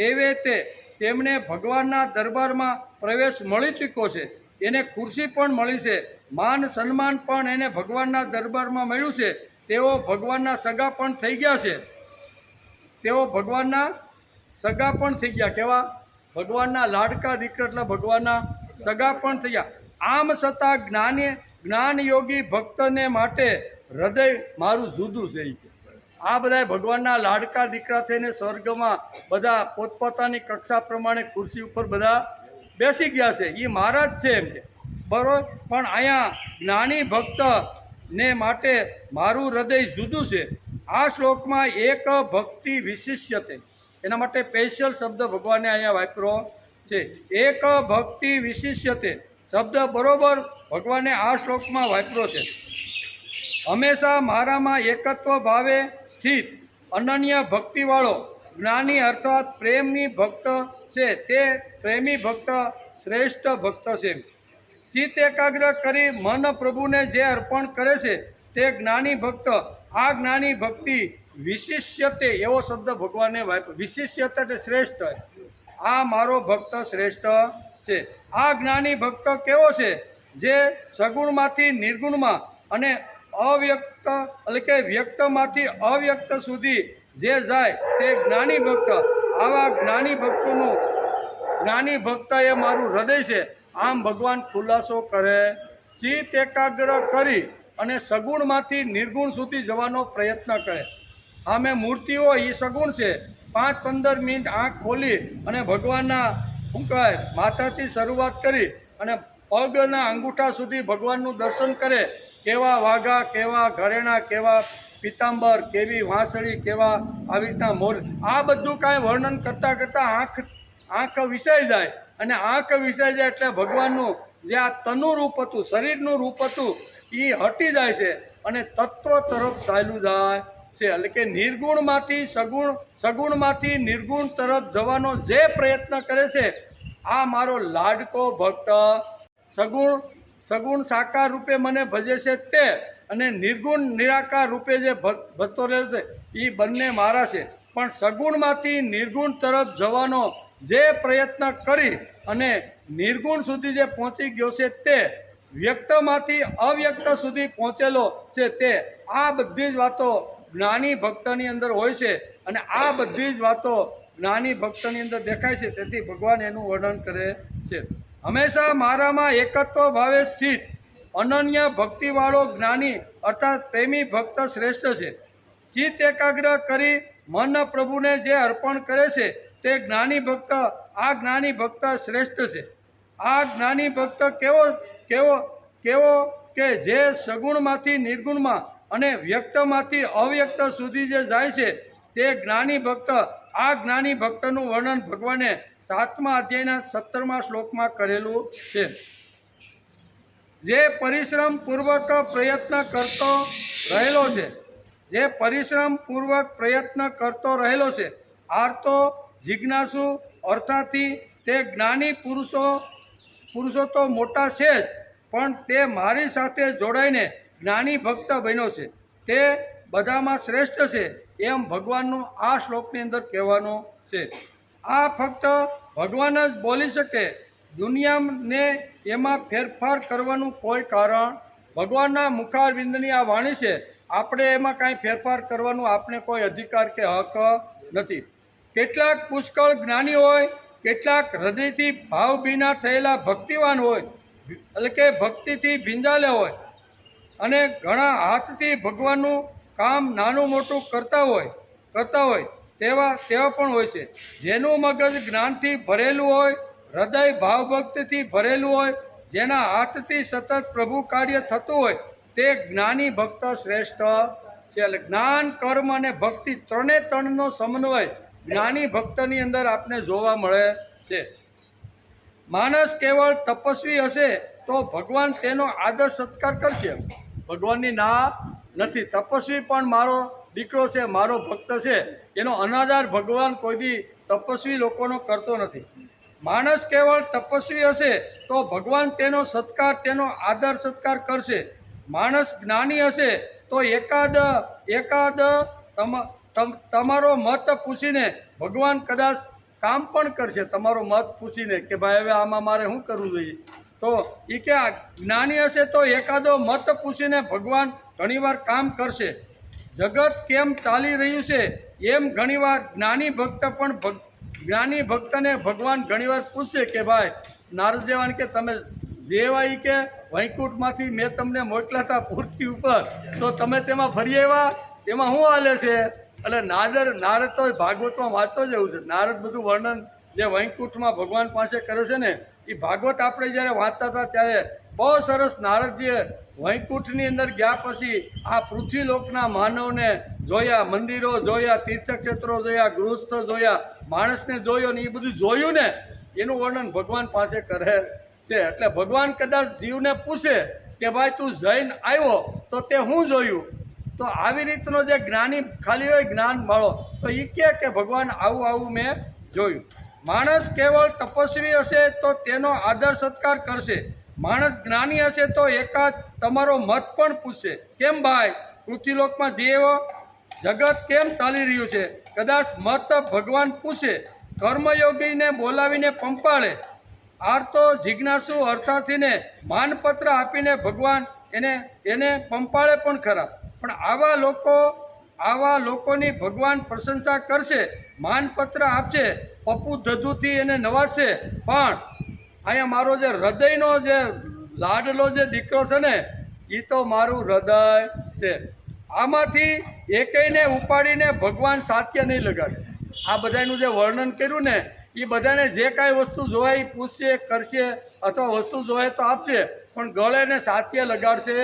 એવે તે, તેમને ભગવાનના દરબારમાં પ્રવેશ મળી ચૂક્યો છે, એને ખુરશી પણ મળી છે, માન સન્માન પણ એને ભગવાનના દરબારમાં મળ્યું છે, તેઓ ભગવાનના સગા પણ થઈ ગયા છે. તેઓ ભગવાનના સગા પણ થઈ ગયા. કેવા? ભગવાનના લાડકા દીકરા, એટલે ભગવાનના સગા પણ થઈ ગયા. આમ છતાં જ્ઞાન યોગી ભક્તને માટે હૃદય મારું જુદું છે. આ બધા ભગવાનના લાડકા દીકરા થઈને સ્વર્ગમાં બધા પોતપોતાની કક્ષા પ્રમાણે ખુરશી ઉપર બધા બેસી ગયા છે, એ મારા જ છે એમ કે બરાબર. પણ અહીંયા જ્ઞાની ભક્તને માટે મારું હૃદય જુદું છે. આ શ્લોકમાં એક ભક્તિ વિશિષ્યતે, એના માટે સ્પેશિયલ શબ્દ ભગવાને અહીંયા વાપર્યો છે. એક ભક્તિ વિશિષ્યતે શબ્દ બરોબર ભગવાને આ શ્લોકમાં વાપર્યો છે. હંમેશા મારામાં એકત્વ ભાવે સ્થિત અનન્ય ભક્તિવાળો જ્ઞાની અર્થાત પ્રેમની ભક્ત છે, તે પ્રેમી ભક્ત શ્રેષ્ઠ ભક્ત છે. ચિત્ત એકાગ્ર કરી મન પ્રભુને જે અર્પણ કરે છે તે જ્ઞાની ભક્ત. આ જ્ઞાની ભક્તિ વિશિષ્યતે એવો શબ્દ ભગવાને વાપર્યો. વિશિષ્યતે એટલે શ્રેષ્ઠ. આ મારો ભક્ત શ્રેષ્ઠ છે. આ જ્ઞાની ભક્ત કેવો છે? જે સગુણમાંથી નિર્ગુણમાં અને અવ્યક્ત એટલે કે વ્યક્તમાંથી અવ્યક્ત સુધી જે જાય તે જ્ઞાની ભક્ત. આવા જ્ઞાની ભક્ત એ મારું હૃદય છે. આમ ભગવાન ખુલાસો કરે. ચિત્ત એકાગ્ર કરી અને સગુણમાંથી નિર્ગુણ સુધી જવાનો પ્રયત્ન કરે. આમે મૂર્તિઓ એ સગુણ છે. 5-15 મિનિટ આંખ ખોલી અને ભગવાનના શું કહેવાય માથાથી શરૂઆત કરી અને પગના અંગૂઠા સુધી ભગવાનનું દર્શન કરે. કેવા વાઘા, કેવા ઘરેણા, કેવા પિતાંબર, કેવી વાંસળી, કેવા આવી રીતના મોર, આ બધું કાંઈ વર્ણન કરતાં કરતાં આંખ વિસાઈ જાય. અને આંખ વિસાઈ જાય એટલે ભગવાનનું જે આ તનુ રૂપ હતું, શરીરનું રૂપ હતું, એ હટી જાય છે અને તત્વ તરફ ચાલ્યું જાય છે. એટલે કે નિર્ગુણમાંથી સગુણમાંથી નિર્ગુણ તરફ જવાનો જે પ્રયત્ન કરે છે, આ મારો લાડકો ભક્ત સગુણ સાકાર રૂપે મને ભજે છે તે, અને નિર્ગુણ નિરાકાર રૂપે જે ભજતો રહ્યો છે એ બંને મારા છે. પણ સગુણમાંથી નિર્ગુણ તરફ જવાનો જે પ્રયત્ન કરી અને નિર્ગુણ સુધી જે પહોંચી ગયો છે તે, વ્યક્તમાંથી અવ્યક્ત સુધી પહોંચેલો છે તે, આ બધી જ વાતો જ્ઞાની ભક્તની અંદર હોય છે. અને આ બધી જ વાતો જ્ઞાની ભક્તની અંદર દેખાય છે. તેથી ભગવાન એનું વર્ણન કરે છે. હંમેશા મારામાં એકત્વ ભાવે સ્થિત અનન્ય ભક્તિવાળો જ્ઞાની અર્થાત પ્રેમી ભક્ત શ્રેષ્ઠ છે. ચિત્ત એકાગ્ર કરી મન પ્રભુને જે અર્પણ કરે છે તે જ્ઞાની ભક્ત. આ જ્ઞાની ભક્ત શ્રેષ્ઠ છે. આ જ્ઞાની ભક્ત કેવો કે જે સગુણમાંથી નિર્ગુણમાં અને વ્યક્તમાંથી અવ્યક્ત સુધી જે જાય છે તે જ્ઞાની ભક્ત. આ જ્ઞાની ભક્તનું વર્ણન ભગવાને 7મા અધ્યાયના 17મા શ્લોકમાં કરેલું છે. જે પરિશ્રમપૂર્વક પ્રયત્ન કરતો રહેલો છે, જે પરિશ્રમપૂર્વક પ્રયત્ન કરતો રહેલો છે, આર્તો જિજ્ઞાસુ અર્થાથી તે જ્ઞાની પુરુષો તો મોટા છે જ, પણ તે મારી સાથે જોડાઈને જ્ઞાની ભક્ત બન્યો છે, તે બધામાં શ્રેષ્ઠ છે, એમ ભગવાનનું આ શ્લોકની અંદર કહેવાનું છે. આ ફક્ત ભગવાન જ બોલી શકે. દુનિયાને એમાં ફેરફાર કરવાનું કોઈ કારણ, ભગવાનના મુખારવિંદની આ વાણી છે, આપણે એમાં કાંઈ ફેરફાર કરવાનું આપણે કોઈ અધિકાર કે હક નથી. કેટલાક પુષ્કળ જ્ઞાની હોય, કેટલાક હૃદયથી ભાવભીના થયેલા ભક્તિવાન હોય, એટલે કે ભક્તિથી ભીંજાલે હોય, અને ઘણા હાથથી ભગવાનનું કામ નાનું મોટું કરતા હોય તેવા પણ હોય છે. જેનું મગજ જ્ઞાનથી ભરેલું હોય, હૃદય ભાવભક્તિથી ભરેલું હોય, જેના હાથથી સતત પ્રભુ કાર્ય થતું હોય, તે જ્ઞાની ભક્ત શ્રેષ્ઠ છે. એટલે જ્ઞાન, કર્મ અને ભક્તિ ત્રણનો સમન્વય જ્ઞાની ભક્તની અંદર આપને જોવા મળે છે. માણસ કેવળ તપસ્વી હશે તો ભગવાન તેનો આદર સત્કાર કરશે. ભગવાનની ના નથી. તપસ્વી પણ મારો દીકરો છે, મારો ભક્ત છે, એનો અનાદર ભગવાન કોઈ દી તપસ્વી લોકોનો કરતો નથી. માણસ કેવળ તપસ્વી હશે તો ભગવાન તેનો સત્કાર, તેનો આદર સત્કાર કરશે. માણસ જ્ઞાની હશે તો એકાદ તમારો મત પૂછીને ભગવાન કદાચ કામ પણ કરશે. તમારો મત પૂછીને કે ભાઈ હવે આમાં મારે શું કરવું જોઈએ, તો એ કે જ્ઞાની હશે તો એકાદો મત પૂછીને ભગવાન ઘણીવાર કામ કરશે. જગત કેમ ચાલી રહ્યું છે એમ ઘણીવાર જ્ઞાની ભક્તને ભગવાન ઘણીવાર પૂછશે કે ભાઈ નારદ દેવાન કે તમે જેવા ઈ કે વૈકુંઠમાંથી મેં તમને મોકલ્યા હતા પૃથ્વી ઉપર, તો તમે તેમાં ફરી આવ્યા, એમાં શું હાલે છે? એટલે નારદ તો ભાગવતમાં વાંચતો જ એવું છે. નારદ બધું વર્ણન જે વૈકુંઠમાં ભગવાન પાસે કરે છે ને, એ ભાગવત આપણે જ્યારે વાંચતા હતા ત્યારે બહુ સરસ નારદજીએ વૈકુંઠની અંદર ગયા પછી આ પૃથ્વીલોકના માનવને જોયા, મંદિરો જોયા, તીર્થક્ષેત્રો જોયા, ગૃહસ્થ જોયા, માણસને જોયો ને એ બધું જોયું ને એનું વર્ણન ભગવાન પાસે કરે છે. એટલે ભગવાન કદાચ જીવને પૂછે કે ભાઈ તું જઈને આવ્યો તો તે હું જોયું, તો આવી રીતનો જે જ્ઞાની ખાલી હોય જ્ઞાન મળો તો એ કે ભગવાન આવું મેં જોયું. માણસ કેવળ તપસ્વી હશે તો તેનો આદર સત્કાર કરશે. માણસ જ્ઞાની હશે તો એકાદ તમારો મત પણ પૂછશે. કેમ ભાઈ પૃથ્વીલોકમાં જેવો જગત કેમ ચાલી રહ્યું છે, કદાચ મત ભગવાન પૂછે. કર્મયોગીને બોલાવીને પંપાળે. આર્તો જિજ્ઞાસુ અર્થાર્થીને માનપત્ર આપીને ભગવાન એને પંપાળે પણ ખરા. પણ આવા લોકોની ભગવાન પ્રશંસા કરશે, માનપત્ર આપશે, પપ્પુ ધધુથી એને નવાશે. પણ અહીંયા મારો જે હૃદયનો જે લાડલો જે દીકરો છે ને, એ તો મારું હૃદય છે. આમાંથી એકેયને ઉપાડીને ભગવાન સાત્ય નહીં લગાડે. આ બધાનું જે વર્ણન કર્યું ને, એ બધાને જે કાંઈ વસ્તુ જોવાય એ પૂછશે, કરશે, અથવા વસ્તુ જોવાય તો આપશે, પણ ગળે ને સાત્ય લગાડશે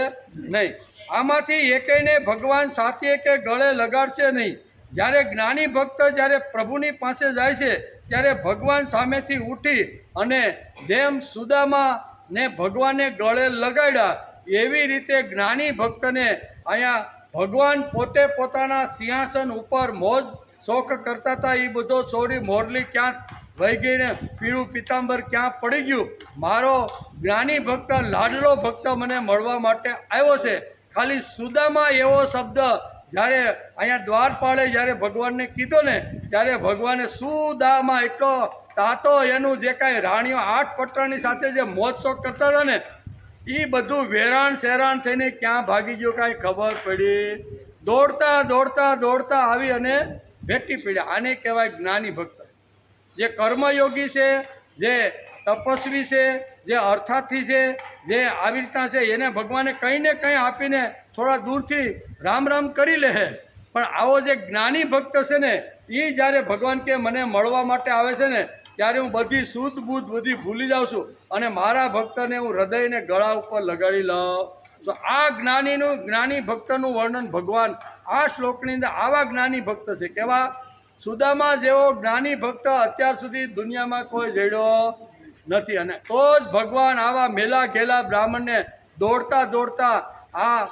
નહીં. આમાંથી એકેયને ભગવાન સાત્ય કે ગળે લગાડશે નહીં. જ્યારે જ્ઞાની ભક્ત જ્યારે પ્રભુની પાસે જાય છે ત્યારે ભગવાન સામેથી ઉઠી અને જેમ સુદામાને ભગવાને ગળે લગાડ્યા એવી રીતે જ્ઞાની ભક્તને અહીંયા ભગવાન પોતે પોતાના સિંહાસન ઉપર મોજ શોખ કરતા હતા. એ બધો છોડી મોરલી ક્યાં વહી ગઈને પીળું પિતાંબર ક્યાં પડી ગયું. મારો જ્ઞાની ભક્ત, લાડલો ભક્ત મને મળવા માટે આવ્યો છે. ખાલી સુદામા એવો શબ્દ જ્યારે અહીંયા દ્વારપાળે જ્યારે ભગવાનને કીધો ને, ત્યારે ભગવાને સુદામા એટલો તાતો એનું જે કાંઈ રાણીઓ 8 પટરાની સાથે જે મોજ શોખ કરતા હતા ને, એ બધું વેરાણ શેરાણ થઈને ક્યાં ભાગી ગયો કાંઈ ખબર પડી. દોડતા આવી અને ભેટી પડ્યા. આને કહેવાય જ્ઞાની ભક્ત. જે કર્મયોગી છે, જે તપસ્વી છે, જે અર્થાર્થી છે, જે આવી રીતના છે, એને ભગવાને કંઈ ને કંઈ આપીને થોડા દૂરથી રામ રામ કરી લે. પણ આવો જે જ્ઞાની ભક્ત છે ને, એ જ્યારે ભગવાન કે મને મળવા માટે આવે છે ને, ત્યારે હું બધી શુદ્ધ બુદ્ધ બધી ભૂલી જાઉં છું અને મારા ભક્તને હું હૃદયને ગળા ઉપર લગાડી લઉં. તો આ જ્ઞાની ભક્તનું વર્ણન ભગવાન આ શ્લોકની અંદર આવા જ્ઞાની ભક્ત છે. કેવા? સુદામા જેવો જ્ઞાની ભક્ત અત્યાર સુધી દુનિયામાં કોઈ જડ્યો નથી. અને તો જ ભગવાન આવા મેલા ઘેલા બ્રાહ્મણને દોડતા આ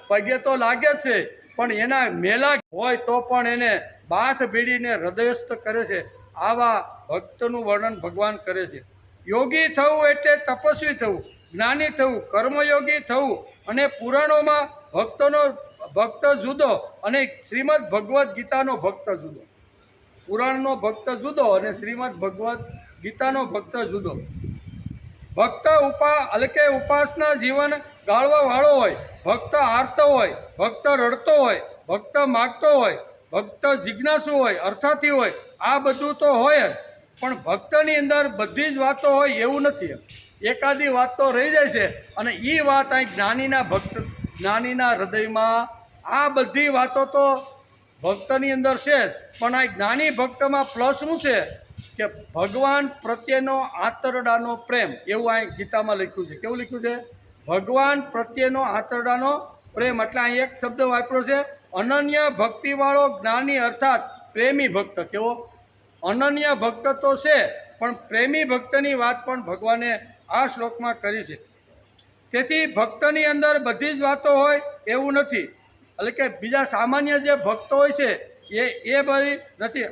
પગે તો લાગે જ છે, પણ એના મેલા હોય તો પણ એને બાથ ભીડીને હૃદયસ્થ કરે છે. આવા ભક્તનું વર્ણન ભગવાન કરે છે. યોગી થવું એટલે તપસ્વી થવું, જ્ઞાની થવું, કર્મયોગી થવું. અને પુરાણોમાં ભક્ત જુદો અને શ્રીમદ ભગવદ્ ગીતાનો ભક્ત જુદો. પુરાણનો ભક્ત જુદો અને શ્રીમદ ભગવદ્ ગીતાનો ભક્ત જુદો. ભક્ત હલકે ઉપાસના જીવન ગાળવા વાળો હોય, ભક્ત હારતો હોય, ભક્ત રડતો હોય, ભક્ત માગતો હોય, ભક્ત જિજ્ઞાસુ હોય, અર્થાથી હોય, આ બધું તો હોય જ. પણ ભક્તની અંદર બધી જ વાતો હોય એવું નથી. એકાદી વાત તો રહી જાય છે, અને એ વાત અહીં જ્ઞાનીના હૃદયમાં આ બધી વાતો તો ભક્તની અંદર છે જ. પણ આ જ્ઞાની ભક્તમાં પ્લસ શું છે કે ભગવાન પ્રત્યેનો આંતરડાનો પ્રેમ, એવું અહીં ગીતામાં લખ્યું છે. કેવું લખ્યું છે? ભગવાન પ્રત્યેનો આંતરડાનો પ્રેમ. એટલે અહીં એક શબ્દ વાપર્યો છે, અનન્ય ભક્તિવાળો જ્ઞાની, અર્થાત પ્રેમી ભક્ત. કેવો? અનન્ય ભક્ત તો છે, પણ પ્રેમી ભક્તની વાત પણ ભગવાને આ શ્લોકમાં કરી છે. તેથી ભક્તની અંદર બધી જ વાતો હોય એવું નથી, એટલે કે બીજા સામાન્ય જે ભક્તો હોય છે એ બધી નથી,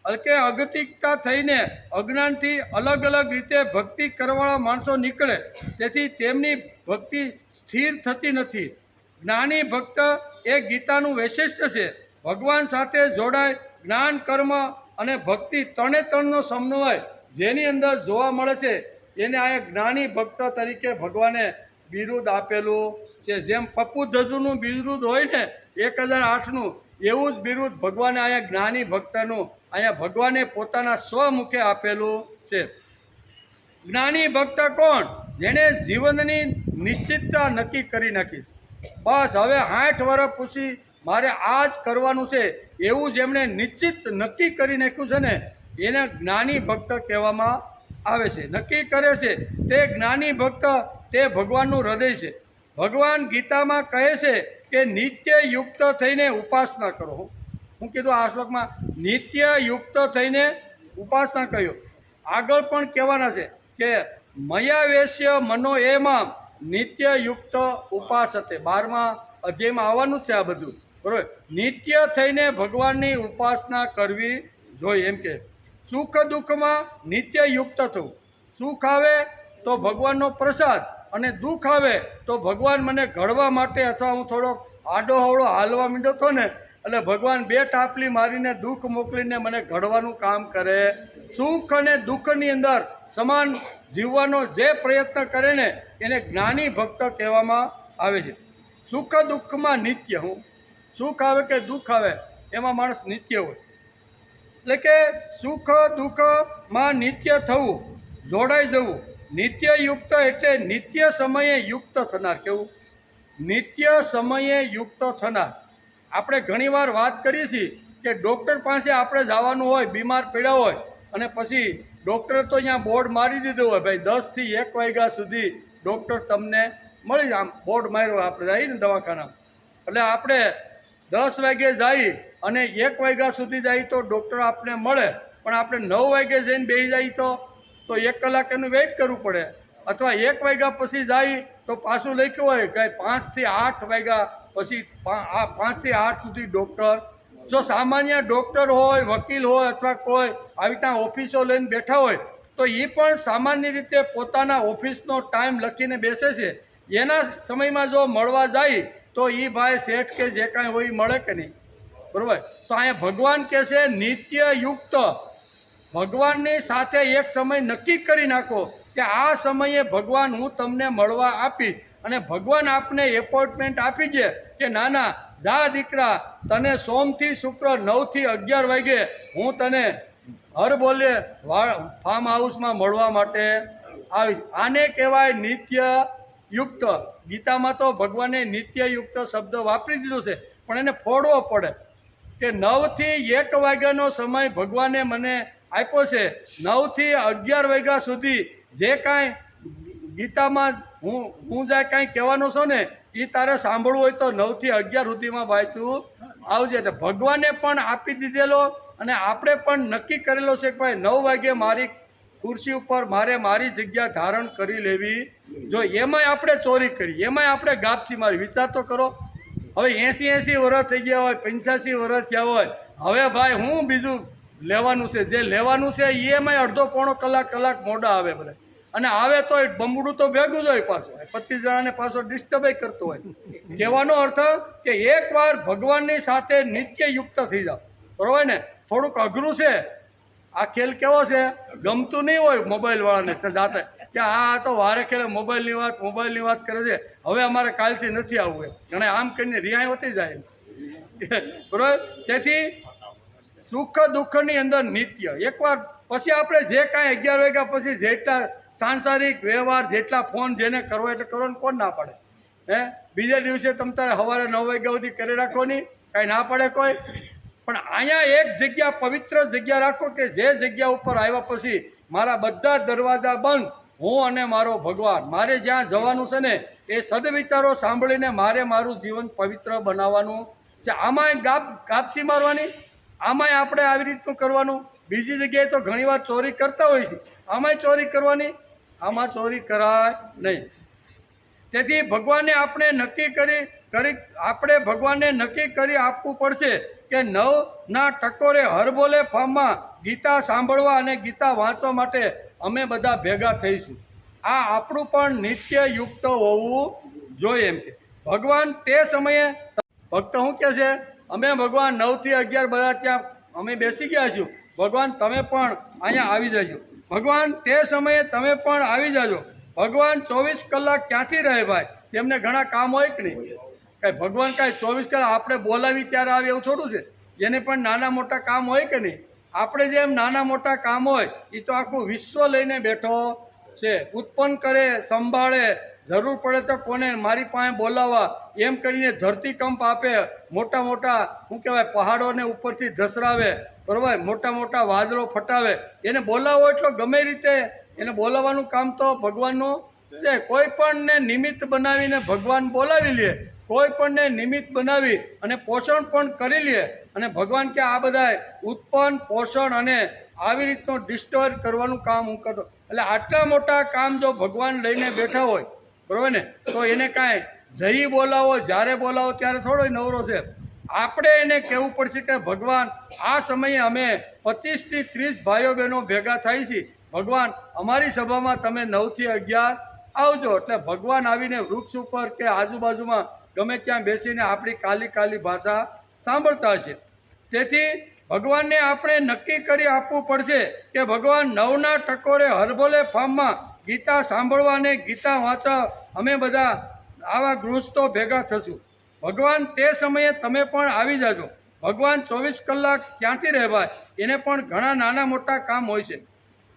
એટલે કે અગતિકતા થઈને અજ્ઞાનથી અલગ અલગ રીતે ભક્તિ કરવાવાળા માણસો નીકળે, તેથી તેમની ભક્તિ સ્થિર થતી નથી. જ્ઞાની ભક્ત એ ગીતાનું વૈશિષ્ટ્ય છે. ભગવાન સાથે જોડાય જ્ઞાન, કર્મ અને ભક્તિ ત્રણનો સમન્વય જેની અંદર જોવા મળે છે એને આ જ્ઞાની ભક્ત તરીકે ભગવાને બિરુદ આપેલું છે. જેમ પપ્પુ ધજુનું બિરુદ હોય ને 1008નું, એવું જ બિરુદ ભગવાને અહીંયા જ્ઞાની ભક્તનું અહીંયા ભગવાને પોતાના સ્વમુખે આપેલું છે. જ્ઞાની ભક્ત કોણ? જેણે જીવનની નિશ્ચિતતા નક્કી કરી નાખી. બસ હવે 60 વર્ષ પછી મારે આ જ કરવાનું છે એવું જેમણે નિશ્ચિત નક્કી કરી નાખ્યું છે ને એને જ્ઞાની ભક્ત કહેવામાં આવે છે. નક્કી કરે છે તે જ્ઞાની ભક્ત, તે ભગવાનનું હૃદય છે. ભગવાન ગીતામાં કહે છે કે નિત્ય યુક્ત થઈને ઉપાસના કરો. હું કીધું આ શ્લોકમાં નિત્ય યુક્ત થઈને ઉપાસના કહ્યું. આગળ પણ કહેવાના છે કે મયાવેશ્ય મનો એમાં નિત્ય યુક્ત ઉપાસતે. 12મા અધ્યાયમાં આવવાનું છે આ બધું, બરાબર. નિત્ય થઈને ભગવાનની ઉપાસના કરવી જોઈએ. એમ કે સુખ દુઃખમાં નિત્ય યુક્ત થવું. સુખ આવે તો ભગવાનનો પ્રસાદ, અને દુઃખ આવે તો ભગવાન મને ઘડવા માટે, અથવા હું થોડોક આડો હવળો હાલવા માંડ્યો હતો ને એટલે ભગવાન 2 ટાપલી મારીને દુઃખ મોકલીને મને ઘડવાનું કામ કરે. સુખ અને દુઃખની અંદર સમાન જીવવાનો જે પ્રયત્ન કરે ને એને જ્ઞાની ભક્ત કહેવામાં આવે છે. સુખ દુઃખમાં નિત્ય. હું સુખ આવે કે દુઃખ આવે એમાં માણસ નિત્ય હોય, એટલે કે સુખ દુઃખમાં નિત્ય થવું, જોડાઈ જવું. નિત્ય યુક્ત એટલે નિત્ય સમયે યુક્ત થનાર. કેવું? નિત્ય સમયે યુક્ત થનાર. આપણે ઘણીવાર વાત કરીએ છીએ કે ડૉક્ટર પાસે આપણે જવાનું હોય, બીમાર પડ્યા હોય, અને પછી ડૉક્ટરે તો અહીંયા બોર્ડ મારી દીધું હોય, ભાઈ 10 થી 1 વાગ્યા સુધી ડૉક્ટર તમને મળી જાય. આમ બોર્ડ માર્યો, આપણે જઈએ ને દવાખાના, એટલે આપણે 10 વાગે જઈએ અને 1 વાગ્યા સુધી જઈએ તો ડૉક્ટર આપણે મળે, પણ આપણે 9 વાગે જઈને બેસી જઈએ તો 1 કલાક એનું વેઇટ કરવું પડે. અથવા 1 વાગ્યા પછી જાય તો પાછું લખ્યું હોય કે 5 થી 8 વાગ્યા પછી 5 થી 8 સુધી ડૉક્ટર. જો સામાન્ય ડૉક્ટર હોય, વકીલ હોય, અથવા કોઈ આવી રીતના ઓફિસો લઈને બેઠા હોય તો એ પણ સામાન્ય રીતે પોતાના ઓફિસનો ટાઈમ લખીને બેસે છે. એના સમયમાં જો મળવા જાય તો એ ભાઈ શેઠ કે જે કાંઈ હોય એ મળે કે નહીં, બરાબર. તો અહીંયા ભગવાન કહે છે નિત્ય યુક્ત. ભગવાનની સાથે એક સમય નક્કી કરી નાખો કે આ સમયે ભગવાન હું તમને મળવા આપીશ, અને ભગવાન આપને એપોઇન્ટમેન્ટ આપી દે કે ના જા દીકરા, તને સોમથી શુક્ર 9 થી 11 વાગે હું તને હર બોલે ફાર્મ હાઉસમાં મળવા માટે આવીશ. આને કહેવાય નિત્ય યુક્ત. ગીતામાં તો ભગવાને નિત્ય યુક્ત શબ્દ વાપરી દીધો છે, પણ એને ફોડવો પડે કે 9 થી 1 વાગ્યાનો સમય ભગવાને મને આપ્યો છે. 9 થી 11 વાગ્યા સુધી જે કાંઈ ગીતામાં હું જે કાંઈ કહેવાનો છું ને એ તારે સાંભળવું હોય તો 9 થી 11 સુધીમાં ભાઈ તું આવજે. એટલે ભગવાને પણ આપી દીધેલો, અને આપણે પણ નક્કી કરેલો છે કે ભાઈ 9 વાગે મારી ખુરશી ઉપર મારી જગ્યા ધારણ કરી લેવી. જો એમાંય આપણે ચોરી કરી, એમાંય આપણે ગાપચી મારી. વિચાર તો કરો, હવે 80 વર્ષ થઈ ગયા હોય, 85 વર્ષ થયા હોય, હવે ભાઈ હું બીજું લેવાનું છે. જે લેવાનું છે એમાંય અડધો પોણો કલાક મોડા આવે બધા, અને આવે તો બમડું તો ભેગું જ હોય પાછું, 25 જણાને પાછો ડિસ્ટર્બ કરતો હોય. કહેવાનો અર્થ કે એકવાર ભગવાનની સાથે નિત્ય યુક્ત થઈ જાઓ, બરાબર ને. થોડુંક અઘરું છે આ ખેલ. કેવો છે? ગમતું નહીં હોય મોબાઈલવાળાને જાતે કે આ તો વારે ખેલે મોબાઈલની વાત કરે છે, હવે અમારે કાલથી નથી આવવું એમ. જાણે આમ કરીને રિહાઈ હોતી જાય, બરાબર. તેથી સુખ દુઃખની અંદર નિત્ય. એકવાર પછી આપણે જે કાંઈ 11 વાગ્યા પછી જેટલા સાંસારિક વ્યવહાર, જેટલા ફોન જેને કરવો એટલે કરો ને, કોણ ના પાડે? બીજા દિવસે તમે તારે સવારે 9 વાગ્યા સુધી કરી રાખો નહીં, કાંઈ ના પડે કોઈ. પણ અહીંયા એક જગ્યા, પવિત્ર જગ્યા રાખો કે જે જગ્યા ઉપર આવ્યા પછી મારા બધા દરવાજા બંધ, હું અને મારો ભગવાન, મારે જ્યાં જવાનું છે ને એ સદવિચારો સાંભળીને મારે મારું જીવન પવિત્ર બનાવવાનું છે. આમાંય ગાપસી મારવાની, આમાંય આપણે આવી રીતનું કરવાનું. બીજી જગ્યાએ તો ઘણીવાર ચોરી કરતા હોય છે, આમાંય ચોરી કરવાની? આમાં ચોરી કરાય નહીં. તેથી ભગવાનને આપણે ભગવાનને નક્કી કરી આપવું પડશે કે 9ના ટકોરે હર બોલે ફાર્મમાં ગીતા સાંભળવા અને ગીતા વાંચવા માટે અમે બધા ભેગા થઈશું. આ આપણું પણ નિત્ય યુક્ત હોવું જોઈએ. એમ કે ભગવાન તે સમયે ભક્ત શું કહે છે? અમે ભગવાન 9 થી 11 બધા ત્યાં અમે બેસી ગયા છું, ભગવાન તમે પણ અહીંયા આવી જજો. ભગવાન તે સમયે તમે પણ આવી જાજો. ભગવાન 24 કલાક ક્યાંથી રહે ભાઈ? તેમને ઘણા કામ હોય કે નહીં? કાંઈ ભગવાન કાંઈ 24 કલાક આપણે બોલાવી ત્યારે આવે એવું થોડું છે? એને પણ નાના મોટા કામ હોય કે નહીં? આપણે જેમ નાના મોટા કામ હોય એ તો આખું વિશ્વ લઈને બેઠો છે, ઉત્પન્ન કરે, સંભાળે, જરૂર પડે તો કોને મારી પાસે બોલાવવા એમ કરીને ધરતીકંપ આપે, મોટા મોટા શું કહેવાય પહાડોને ઉપરથી ધસરાવે, બરાબર, મોટા મોટા વાદળો ફટાવે. એને બોલાવો એટલો ગમે રીતે એને બોલાવવાનું કામ તો ભગવાનનું છે. કોઈ પણને નિમિત્ત બનાવીને ભગવાન બોલાવી લે, કોઈ પણને નિમિત્ત બનાવી અને પોષણ પણ કરી લે. અને ભગવાન કે આ બધા ઉત્પન્ન, પોષણ અને આવી રીતનું ડિસ્ટર્બ કરવાનું કામ હું કરતો. એટલે આટલા મોટા કામ જો ભગવાન લઈને બેઠા હોય, બરાબર ને, તો એને કાંઈ જઈ બોલાવો, જ્યારે બોલાવો ત્યારે થોડો નવરો છે. આપણે એને કહેવું પડશે કે ભગવાન આ સમયે અમે 25 થી 30 ભાઈઓ બહેનો ભેગા થાય છે, ભગવાન અમારી સભામાં તમે 9 થી 11 આવજો. એટલે ભગવાન આવીને વૃક્ષ ઉપર કે આજુબાજુમાં ગમે ત્યાં બેસીને આપણી કાલી ભાષા સાંભળતા હશે. તેથી ભગવાનને આપણે નક્કી કરી આપવું પડશે કે ભગવાન 9ના ટકોરે હરભોલે ફાર્મમાં ગીતા સાંભળવા અને ગીતા વાંચવા અમે બધા આવા ગૃહસ્થો ભેગા થશું. ભગવાન તે સમયે તમે પણ આવી જાજો. ભગવાન 24 કલાક ક્યાંથી રહેવાય? એને પણ ઘણા નાના મોટા કામ હોય છે.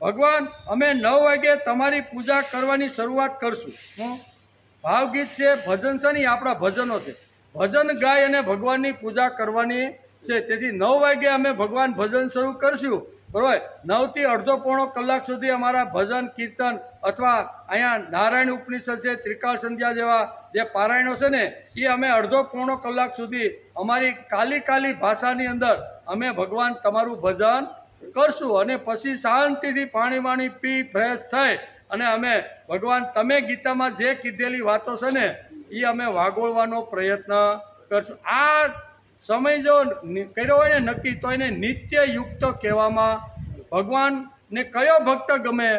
ભગવાન અમે 9 વાગે તમારી પૂજા કરવાની શરૂઆત કરશું. ભાવગીત છે, ભજન છે ને, આપણા ભજનો છે. ભજન ગાય અને ભગવાનની પૂજા કરવાની છે. તેથી 9 વાગે અમે ભગવાન ભજન શરૂ કરશું, બરાબર. 9 થી અડધો પોણો કલાક સુધી અમારા ભજન કીર્તન અથવા અહીંયા નારાયણ ઉપનિષદ છે, ત્રિકાળ સંધ્યા જેવા જે પારાયણો છે ને, એ અમે અડધો પોણો કલાક સુધી અમારી કાલી ભાષાની અંદર અમે ભગવાન તમારું ભજન કરશું. અને પછી શાંતિથી પાણી પી ફ્રેશ થઈ અને અમે ભગવાન તમે ગીતામાં જે કીધેલી વાતો છે ને એ અમે વાગોળવાનો પ્રયત્ન કરશું. આ સમય જો કર્યો હોય ને નક્કી, તો એને નિત્ય યુક્ત કહેવામાં. ભગવાનને કયો ભક્ત ગમે?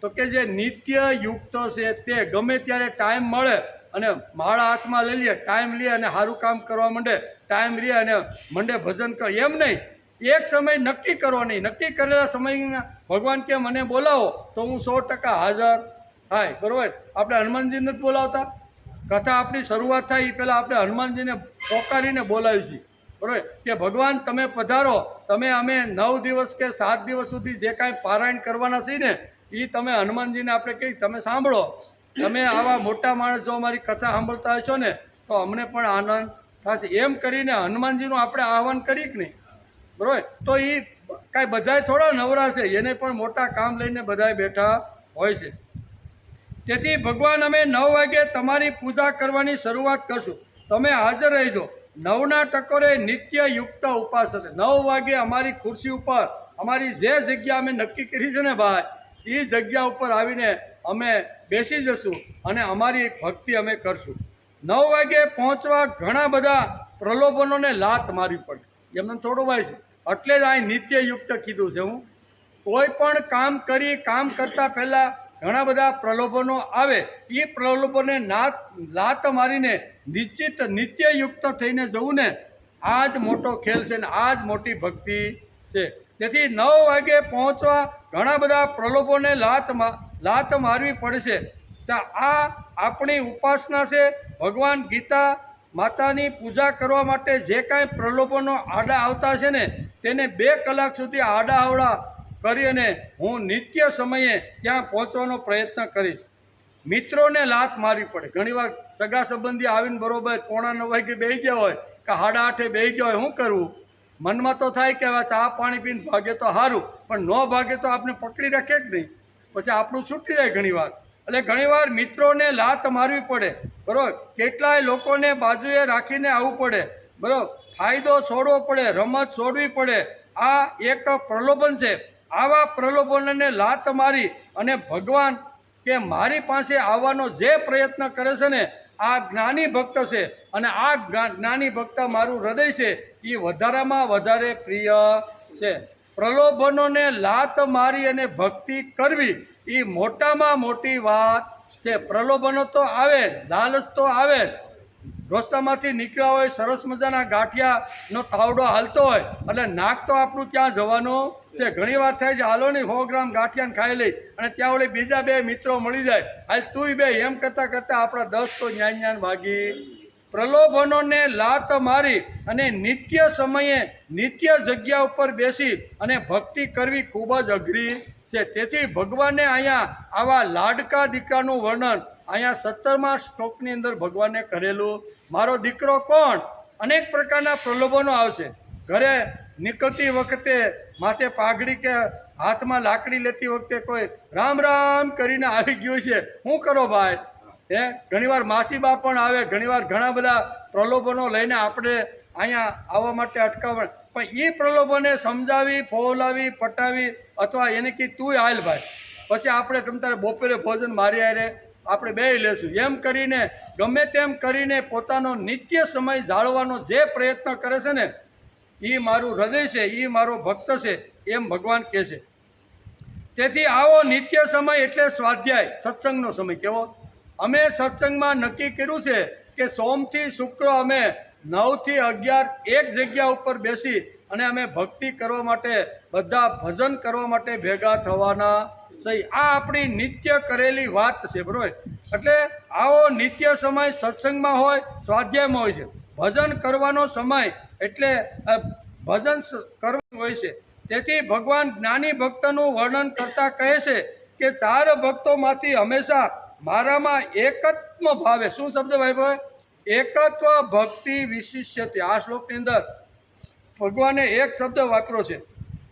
તો કે જે નિત્ય યુક્ત છે, તે ગમે ત્યારે ટાઈમ મળે અને માળા હાથમાં લઈ લે, ટાઈમ લે અને સારું કામ કરવા માંડે, ટાઈમ લે અને મંડે ભજન કરે. એમ નહીં, એક સમય નક્કી કરો નહીં. નક્કી કરેલા સમયમાં ભગવાન કે મને બોલાવો તો હું 100% હાજર થાય, બરાબર. આપણે હનુમાનજીને જ બોલાવતા. કથા આપણી શરૂઆત થાય એ પહેલાં આપણે હનુમાનજીને પોકારીને બોલાવીએ છીએ, બરાબર, કે ભગવાન તમે પધારો. અમે 9 દિવસ કે 7 દિવસ સુધી જે કાંઈ પારાયણ કરવાના છીએ ને એ તમે હનુમાનજીને આપણે કહી તમે સાંભળો. તમે આવા મોટા માણસ જો અમારી કથા સાંભળતા હશો ને તો અમને પણ આનંદ થશે. એમ કરીને હનુમાનજીનું આપણે આહવાન કરીએ કે નહીં, બરાબર. તો એ કાંઈ બધાય થોડા નવરા છે, એને પણ મોટા કામ લઈને બધાય બેઠા હોય છે. તેથી ભગવાન અમે 9 વાગે તમારી પૂજા કરવાની શરૂઆત કરશું, તમે હાજર રહેજો. 9ના ટકોરે નિત્ય યુક્ત ઉપાસ હશે. 9 વાગે અમારી ખુરશી ઉપર અમારી જે જગ્યા અમે નક્કી કરી છે ને ભાઈ, એ જગ્યા ઉપર આવીને અમે બેસી જશું અને અમારી ભક્તિ અમે કરશું. 9 વાગે પહોંચવા ઘણા બધા પ્રલોભનોને લાત મારવી પડે, એમને થોડું ભાઈ છે. એટલે જ આ નિત્ય યુક્ત કીધું છે. હું કોઈ પણ કામ કરતાં પહેલાં ઘણા બધા પ્રલોભનો આવે, એ પ્રલોભનને લાત મારીને નિત્ય યુક્ત થઈને જવું ને, આ જ મોટો ખેલ છે ને આ જ મોટી ભક્તિ છે. તેથી 9 વાગે પહોંચવા ઘણા બધા પ્રલોભોને લાત મારવી પડશે. તો આ આપણી ઉપાસના છે. ભગવાન ગીતા માતાની પૂજા કરવા માટે જે કાંઈ પ્રલોભનો આડા આવતા છે ને તેને 2 કલાક સુધી આડા અવડા કરી અને હું નિત્ય સમયે ત્યાં પહોંચવાનો પ્રયત્ન કરીશ. મિત્રોને લાત મારવી પડે. ઘણીવાર સગા સંબંધી આવીને બરોબર 9:45 વાગે બેસી ગયા હોય કે 8:30 બેસી ગયા હોય, શું કરવું? મનમાં તો થાય કે હવે ચા પાણી પીને ભાગે તો સારું, પણ ન ભાગે તો આપણે પકડી રાખે જ નહીં, પછી આપણું છૂટી જાય ઘણીવાર. એટલે ઘણીવાર મિત્રોને લાત મારવી પડે, બરાબર. કેટલાય લોકોને બાજુએ રાખીને આવવું પડે, બરાબર. ફાયદો છોડવો પડે, રમત છોડવી પડે, આ એક પ્રલોભન છે. આવા પ્રલોભનને લાત મારી અને ભગવાન કે મારી પાસે આવવાનો જે પ્રયત્ન કરે છે ને, આ જ્ઞાની ભક્ત છે. અને આ જ્ઞાની ભક્ત મારું હૃદય છે એ વધારામાં વધારે પ્રિય છે. પ્રલોભનોને લાત મારી અને ભક્તિ કરવી એ મોટામાં મોટી વાત છે. પ્રલોભનો તો આવે, લાલચ તો આવે. રસ્તામાંથી નીકળ્યા હોય, સરસ મજાના ગાંઠિયાનો તાવડો હાલતો હોય એટલે નાક તો આપણું ત્યાં જવાનું છે. ઘણી વાર થાય છે હાલો ને 100 ગ્રામ ગાંઠિયાને ખાઈ લઈ અને ત્યાં વળી બીજા 2 મિત્રો મળી જાય, હાલ તુંય 2, એમ કરતાં કરતાં આપણા 10 તો ન્યાન વાગી. પ્રલોભનોને લાત મારી અને નિત્ય સમયે નિત્ય જગ્યા ઉપર બેસી અને ભક્તિ કરવી ખૂબ જ અઘરી છે. તેથી ભગવાને અહીંયા આવા લાડકા દીકરાનું વર્ણન અહીંયા 17મા શ્લોકની અંદર ભગવાને કરેલું. મારો દીકરો કોણ? અનેક પ્રકારના પ્રલોભનો આવશે. ઘરે નીકળતી વખતે માથે પાઘડી કે હાથમાં લાકડી લેતી વખતે કોઈ રામ રામ કરીને આવી ગયું છે, શું કરો ભાઈ? ઘણીવાર માસીબા પણ આવે, ઘણીવાર ઘણા બધા પ્રલોભનો લઈને આપણે અહીંયા આવવા માટે અટકાવણ, પણ એ પ્રલોભને સમજાવી, ફોલાવી, પટાવી અથવા એને કે તું હાલ ભાઈ, પછી આપણે તમ તારે બપોરે ભોજન મારી આરે આપણે બે લેશું, એમ કરીને ગમે તેમ કરીને પોતાનો નિત્ય સમય જાળવવાનો જે પ્રયત્ન કરે છે ને, એ મારું હૃદય છે, એ મારો ભક્ત છે, એમ ભગવાન કહે છે. તેથી આવો નિત્ય સમય એટલે સ્વાધ્યાય, સત્સંગનો સમય. કેવો? અમે સત્સંગમાં નક્કી કર્યું છે કે સોમથી શુક્ર અમે 9 થી 11 એક જગ્યા ઉપર બેસી અને અમે ભક્તિ કરવા માટે, બધા ભજન કરવા માટે ભેગા થવાના છે. આ આપણી નિત્ય કરેલી વાત છે, બરોબર? એટલે આવો નિત્ય સમય સત્સંગમાં હોય, સ્વાધ્યાયમાં હોય છે. ભજન કરવાનો સમય એટલે ભજન કરવાનું હોય છે. તેથી ભગવાન જ્ઞાની ભક્તનું વર્ણન કરતા કહે છે કે 4 ભક્તોમાંથી હંમેશા મારામાં એકત્વ ભાવે, શું શબ્દ ભાઈ? એકત્વ ભક્તિ વિશિષ્યતે. આ શ્લોકની અંદર ભગવાને એક શબ્દ વાપર્યો છે.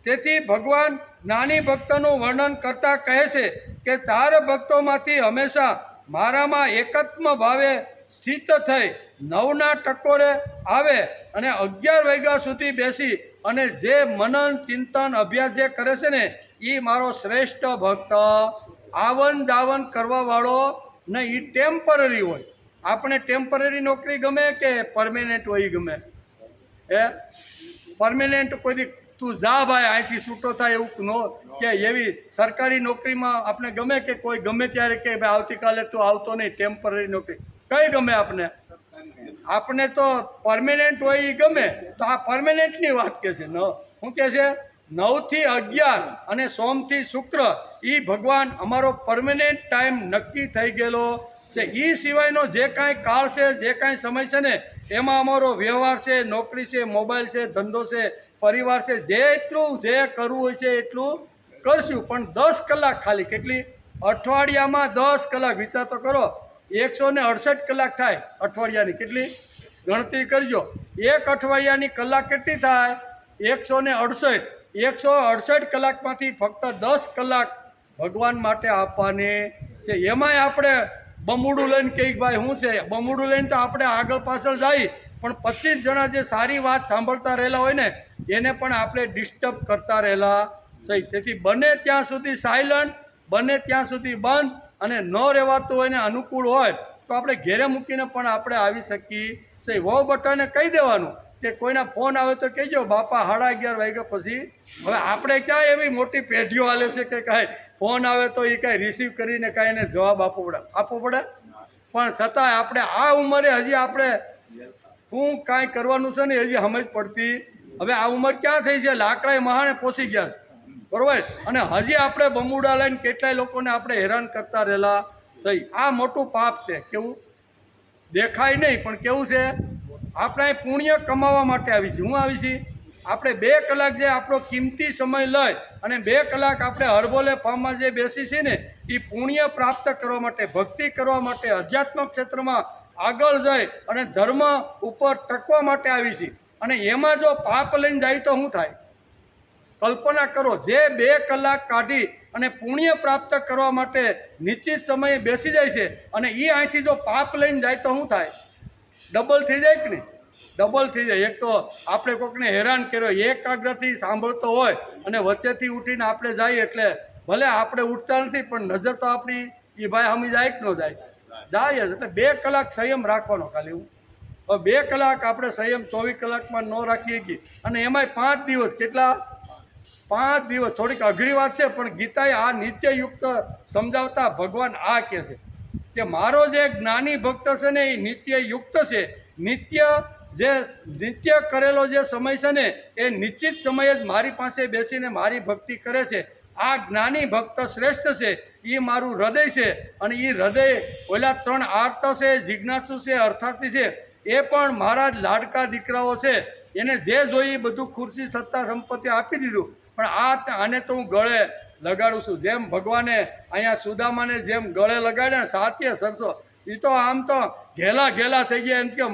તેથી ભગવાન જ્ઞાની ભક્તનું વર્ણન કરતા કહે છે કે 4 ભક્તોમાંથી હંમેશા મારામાં એકત્વ ભાવે સ્થિત થઈ 9ના ટકોરે આવે અને 11 વાગ્યા સુધી બેસી અને જે મનન ચિંતન અભ્યાસ જે કરે છે ને, એ મારો શ્રેષ્ઠ ભક્ત. આવન જાવન કરવા વાળો ને, એ ટેમ્પરરી હોય. આપણે ટેમ્પરરી નોકરી ગમે કે પરમેનન્ટ હોય? ગમે. પરમેનન્ટ કોઈ તું જા ભાઈ અહીંથી છૂટો થાય એવું નો કે એવી સરકારી નોકરીમાં આપણે ગમે કે કોઈ ગમે ત્યારે કે ભાઈ આવતીકાલે તું આવતો નહીં, ટેમ્પરરી નોકરી કઈ ગમે આપણે? આપણે તો પરમેનન્ટ હોય એ ગમે. તો આ પરમેનન્ટની વાત કે છે. શું કે છે? 9 થી 11 અને સોમથી શુક્ર એ ભગવાન અમારો પરમેનન્ટ ટાઈમ નક્કી થઈ ગયેલો છે. એ સિવાયનો જે કાંઈ કાળ છે, જે કાંઈ સમય છે ને, એમાં અમારો વ્યવહાર છે, નોકરી છે, મોબાઈલ છે, ધંધો છે, પરિવાર છે, જેટલું જે કરવું હોય છે એટલું કરશું. પણ 10 કલાક ખાલી. કેટલી? અઠવાડિયામાં 10 કલાક. વિચાર તો કરો, 168 કલાક થાય અઠવાડિયાની. કેટલી? ગણતરી કરજો. એક અઠવાડિયાની કલાક કેટલી થાય? 168. 168 કલાકમાંથી ફક્ત 10 કલાક ભગવાન માટે આપવાની છે. એમાંય આપણે બમૂડું લઈને કંઈક ભાઈ શું છે, બમૂડું લઈને તો આપણે આગળ પાછળ જાય, પણ 25 જણા જે સારી વાત સાંભળતા રહેલા હોય ને, એને પણ આપણે ડિસ્ટર્બ કરતા રહેલા છે. તેથી બને ત્યાં સુધી સાયલન્ટ, બને ત્યાં સુધી બંધ, અને ન રહેવાતું હોય ને અનુકૂળ હોય તો આપણે ઘેરે મૂકીને પણ આપણે આવી શકીએ છે. વહુ બટાને કહી દેવાનું કે કોઈના ફોન આવે તો કહેજો બાપા 11:30 વાગ્યા પછી. હવે આપણે ક્યાં એવી મોટી પેઢીઓ હાલે છે કે કાંઈ ફોન આવે તો એ કાંઈ રિસીવ કરીને કાંઈ એને જવાબ આપવો પડે. પણ છતાંય આપણે આ ઉંમરે હજી આપણે શું કાંઈ કરવાનું છે ને, હજી સમજ પડતી. હવે આ ઉંમર ક્યાં થઈ છે? લાકડાએ મહાણે પહોંચી ગયા છે, બરોબર? અને હજી આપણે બમુડા લઈને કેટલાય લોકોને આપણે હેરાન કરતા રહેલા સહી. આ મોટું પાપ છે. કેવું? દેખાય નહીં પણ કેવું છે? આપણે પુણ્ય કમાવા માટે આવી છીએ. હું આવી છીએ? આપણે 2 કલાક જે આપણો કિંમતી સમય લઈ અને 2 કલાક આપણે હરબોલે ફાર્મમાં જે બેસી છીએ ને, એ પુણ્ય પ્રાપ્ત કરવા માટે, ભક્તિ કરવા માટે, અધ્યાત્મ ક્ષેત્રમાં આગળ જઈ અને ધર્મ ઉપર ટકવા માટે આવી છીએ. અને એમાં જો પાપ લઈને જાય તો શું થાય? કલ્પના કરો, જે 2 કલાક કાઢી અને પુણ્ય પ્રાપ્ત કરવા માટે નિશ્ચિત સમયે બેસી જાય છે, અને એ અહીંથી જો પાપ લઈને જાય તો શું થાય? ડબલ થઈ જાય કે નહીં? ડબલ થઈ જાય. એક તો આપણે કોઈકને હેરાન કર્યો, એકાગ્રથી સાંભળતો હોય અને વચ્ચેથી ઉઠીને આપણે જઈએ એટલે ભલે આપણે ઉઠતા નથી પણ નજર તો આપણી એ ભાઈ હમી જાય કે ન જાય, જાય જ. એટલે 2 કલાક સંયમ રાખવાનો ખાલી. હું હવે 2 કલાક આપણે સંયમ 24 કલાકમાં ન રાખીએ કે, અને એમાંય 5 દિવસ. કેટલા? 5 દિવસ. થોડીક અઘરી વાત છે પણ ગીતાએ આ નિત્યયુક્ત સમજાવતા ભગવાન આ કહે છે કે મારો જે જ્ઞાની ભક્ત છે ને એ નિત્યયુક્ત છે. નિત્ય કરેલો જે સમય છે ને એ નિશ્ચિત સમયે જ મારી પાસે બેસીને મારી ભક્તિ કરે છે. આ જ્ઞાની ભક્ત શ્રેષ્ઠ છે. એ મારું હૃદય છે. અને એ હૃદય ઓલા 3 આર્ત છે, જિજ્ઞાસુ છે, અર્થાર્થી છે, એ પણ મારા જ લાડકા દીકરાઓ છે. એને જે જોઈએ એ બધું ખુરશી, સત્તા, સંપત્તિ આપી દીધું. પણ આને તો હું ગળે લગાડું છું. જેમ ભગવાને અહીંયા સુદામાને જેમ ગળે લગાડ્યા ને સાત્ય સરસો, એ તો આમ તો ઘેલા થઈ ગયા. એમ કે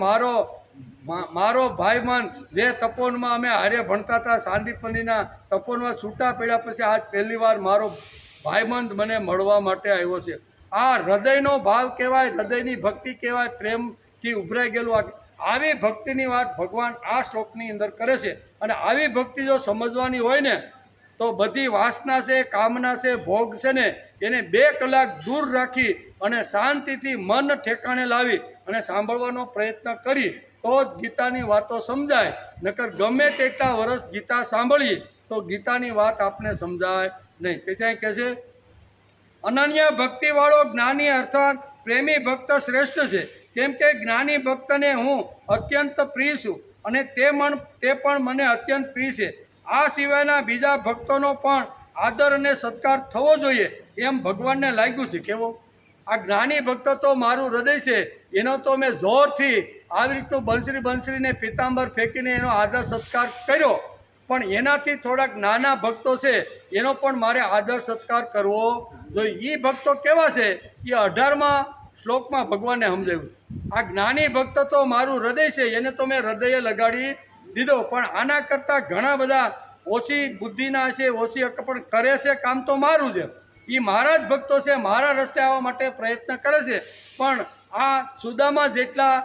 મારો ભાઈમાન જે તપોવનમાં અમે હારે ભણતા હતા, સાંદીપનીના તપોવનમાં છૂટા પડ્યા પછી આજ પહેલી વાર મારો ભાઈબંધ મને મળવા માટે આવ્યો છે. આ હૃદયનો ભાવ કહેવાય, હૃદયની ભક્તિ કહેવાય, પ્રેમથી ઉભરાઈ ગયેલું. આવી ભક્તિની વાત ભગવાન આ શ્લોકની અંદર કરે છે. અને આવી ભક્તિ જો સમજવાની હોય ને તો બધી વાસના છે, કામના છે, ભોગ છે ને એને 2 કલાક દૂર રાખી અને શાંતિથી મન ઠેકાણે લાવી અને સાંભળવાનો પ્રયત્ન કરી તો જ ગીતાની વાતો સમજાય. નકર ગમે તેટલા વર્ષ ગીતા સાંભળીએ તો ગીતાની વાત આપને સમજાય નહીં. તેથી કહે છે અનન્ય ભક્તિવાળો જ્ઞાની અર્થાત પ્રેમી ભક્ત શ્રેષ્ઠ છે. કેમ કે જ્ઞાની ભક્તને હું અત્યંત પ્રિય છું અને તે પણ મને અત્યંત પ્રિય છે. આ સિવાયના બીજા ભક્તોનો પણ આદર અને સત્કાર થવો જોઈએ એમ ભગવાનને લાગ્યું છે. કેવો? આ જ્ઞાની ભક્ત તો મારું હૃદય છે, એનો તો મેં જોરથી આવી રીતનું બંસરીને પિતાંબર ફેંકીને એનો આદર સત્કાર કર્યો. પણ એનાથી થોડાક નાના ભક્તો છે એનો પણ મારે આદર સત્કાર કરવો જોઈએ. એ ભક્તો કેવા છે એ 18મા શ્લોકમાં ભગવાને સમજાવ્યું છે. આ જ્ઞાની ભક્ત તો મારું હૃદય છે, એને તો મેં હૃદયે લગાડી દીધો. પણ આના કરતાં ઘણા બધા ઓછી બુદ્ધિના છે, ઓછી પણ કરે છે કામ તો મારું છે. એ મારા જ ભક્તો છે, મારા રસ્તે આવવા માટે પ્રયત્ન કરે છે. પણ આ સુદામા જેટલા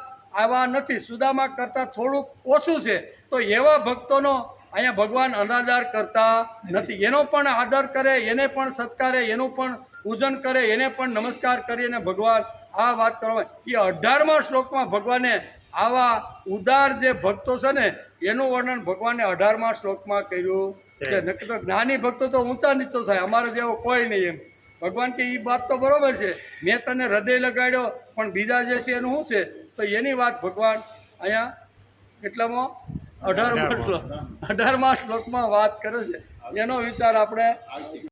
આવા નથી, સુદામા કરતાં થોડુંક ઓછું છે. તો એવા ભક્તોનો અહીંયા ભગવાન અનાદર કરતા નથી. એનો પણ આદર કરે, એને પણ સત્કારે, એનું પણ પૂજન કરે, એને પણ નમસ્કાર કરીને ભગવાન આ વાત કરવા. એ 18મા શ્લોકમાં ભગવાને આવા ઉદાર જે ભક્તો છે ને એનું વર્ણન ભગવાને 18મા શ્લોકમાં કર્યું છે. નક્કી તો જ્ઞાની ભક્તો તો ઊંચા નીચો થાય, અમારે જેવો કોઈ નહીં એમ. ભગવાન કે એ વાત તો બરોબર છે, મેં તને હૃદય લગાડ્યો પણ બીજા જે છે એનું શું છે? તો એની વાત ભગવાન અહીંયા એટલામાં 18મા શ્લોકમાં વાત કરે છે. એનો વિચાર આપણે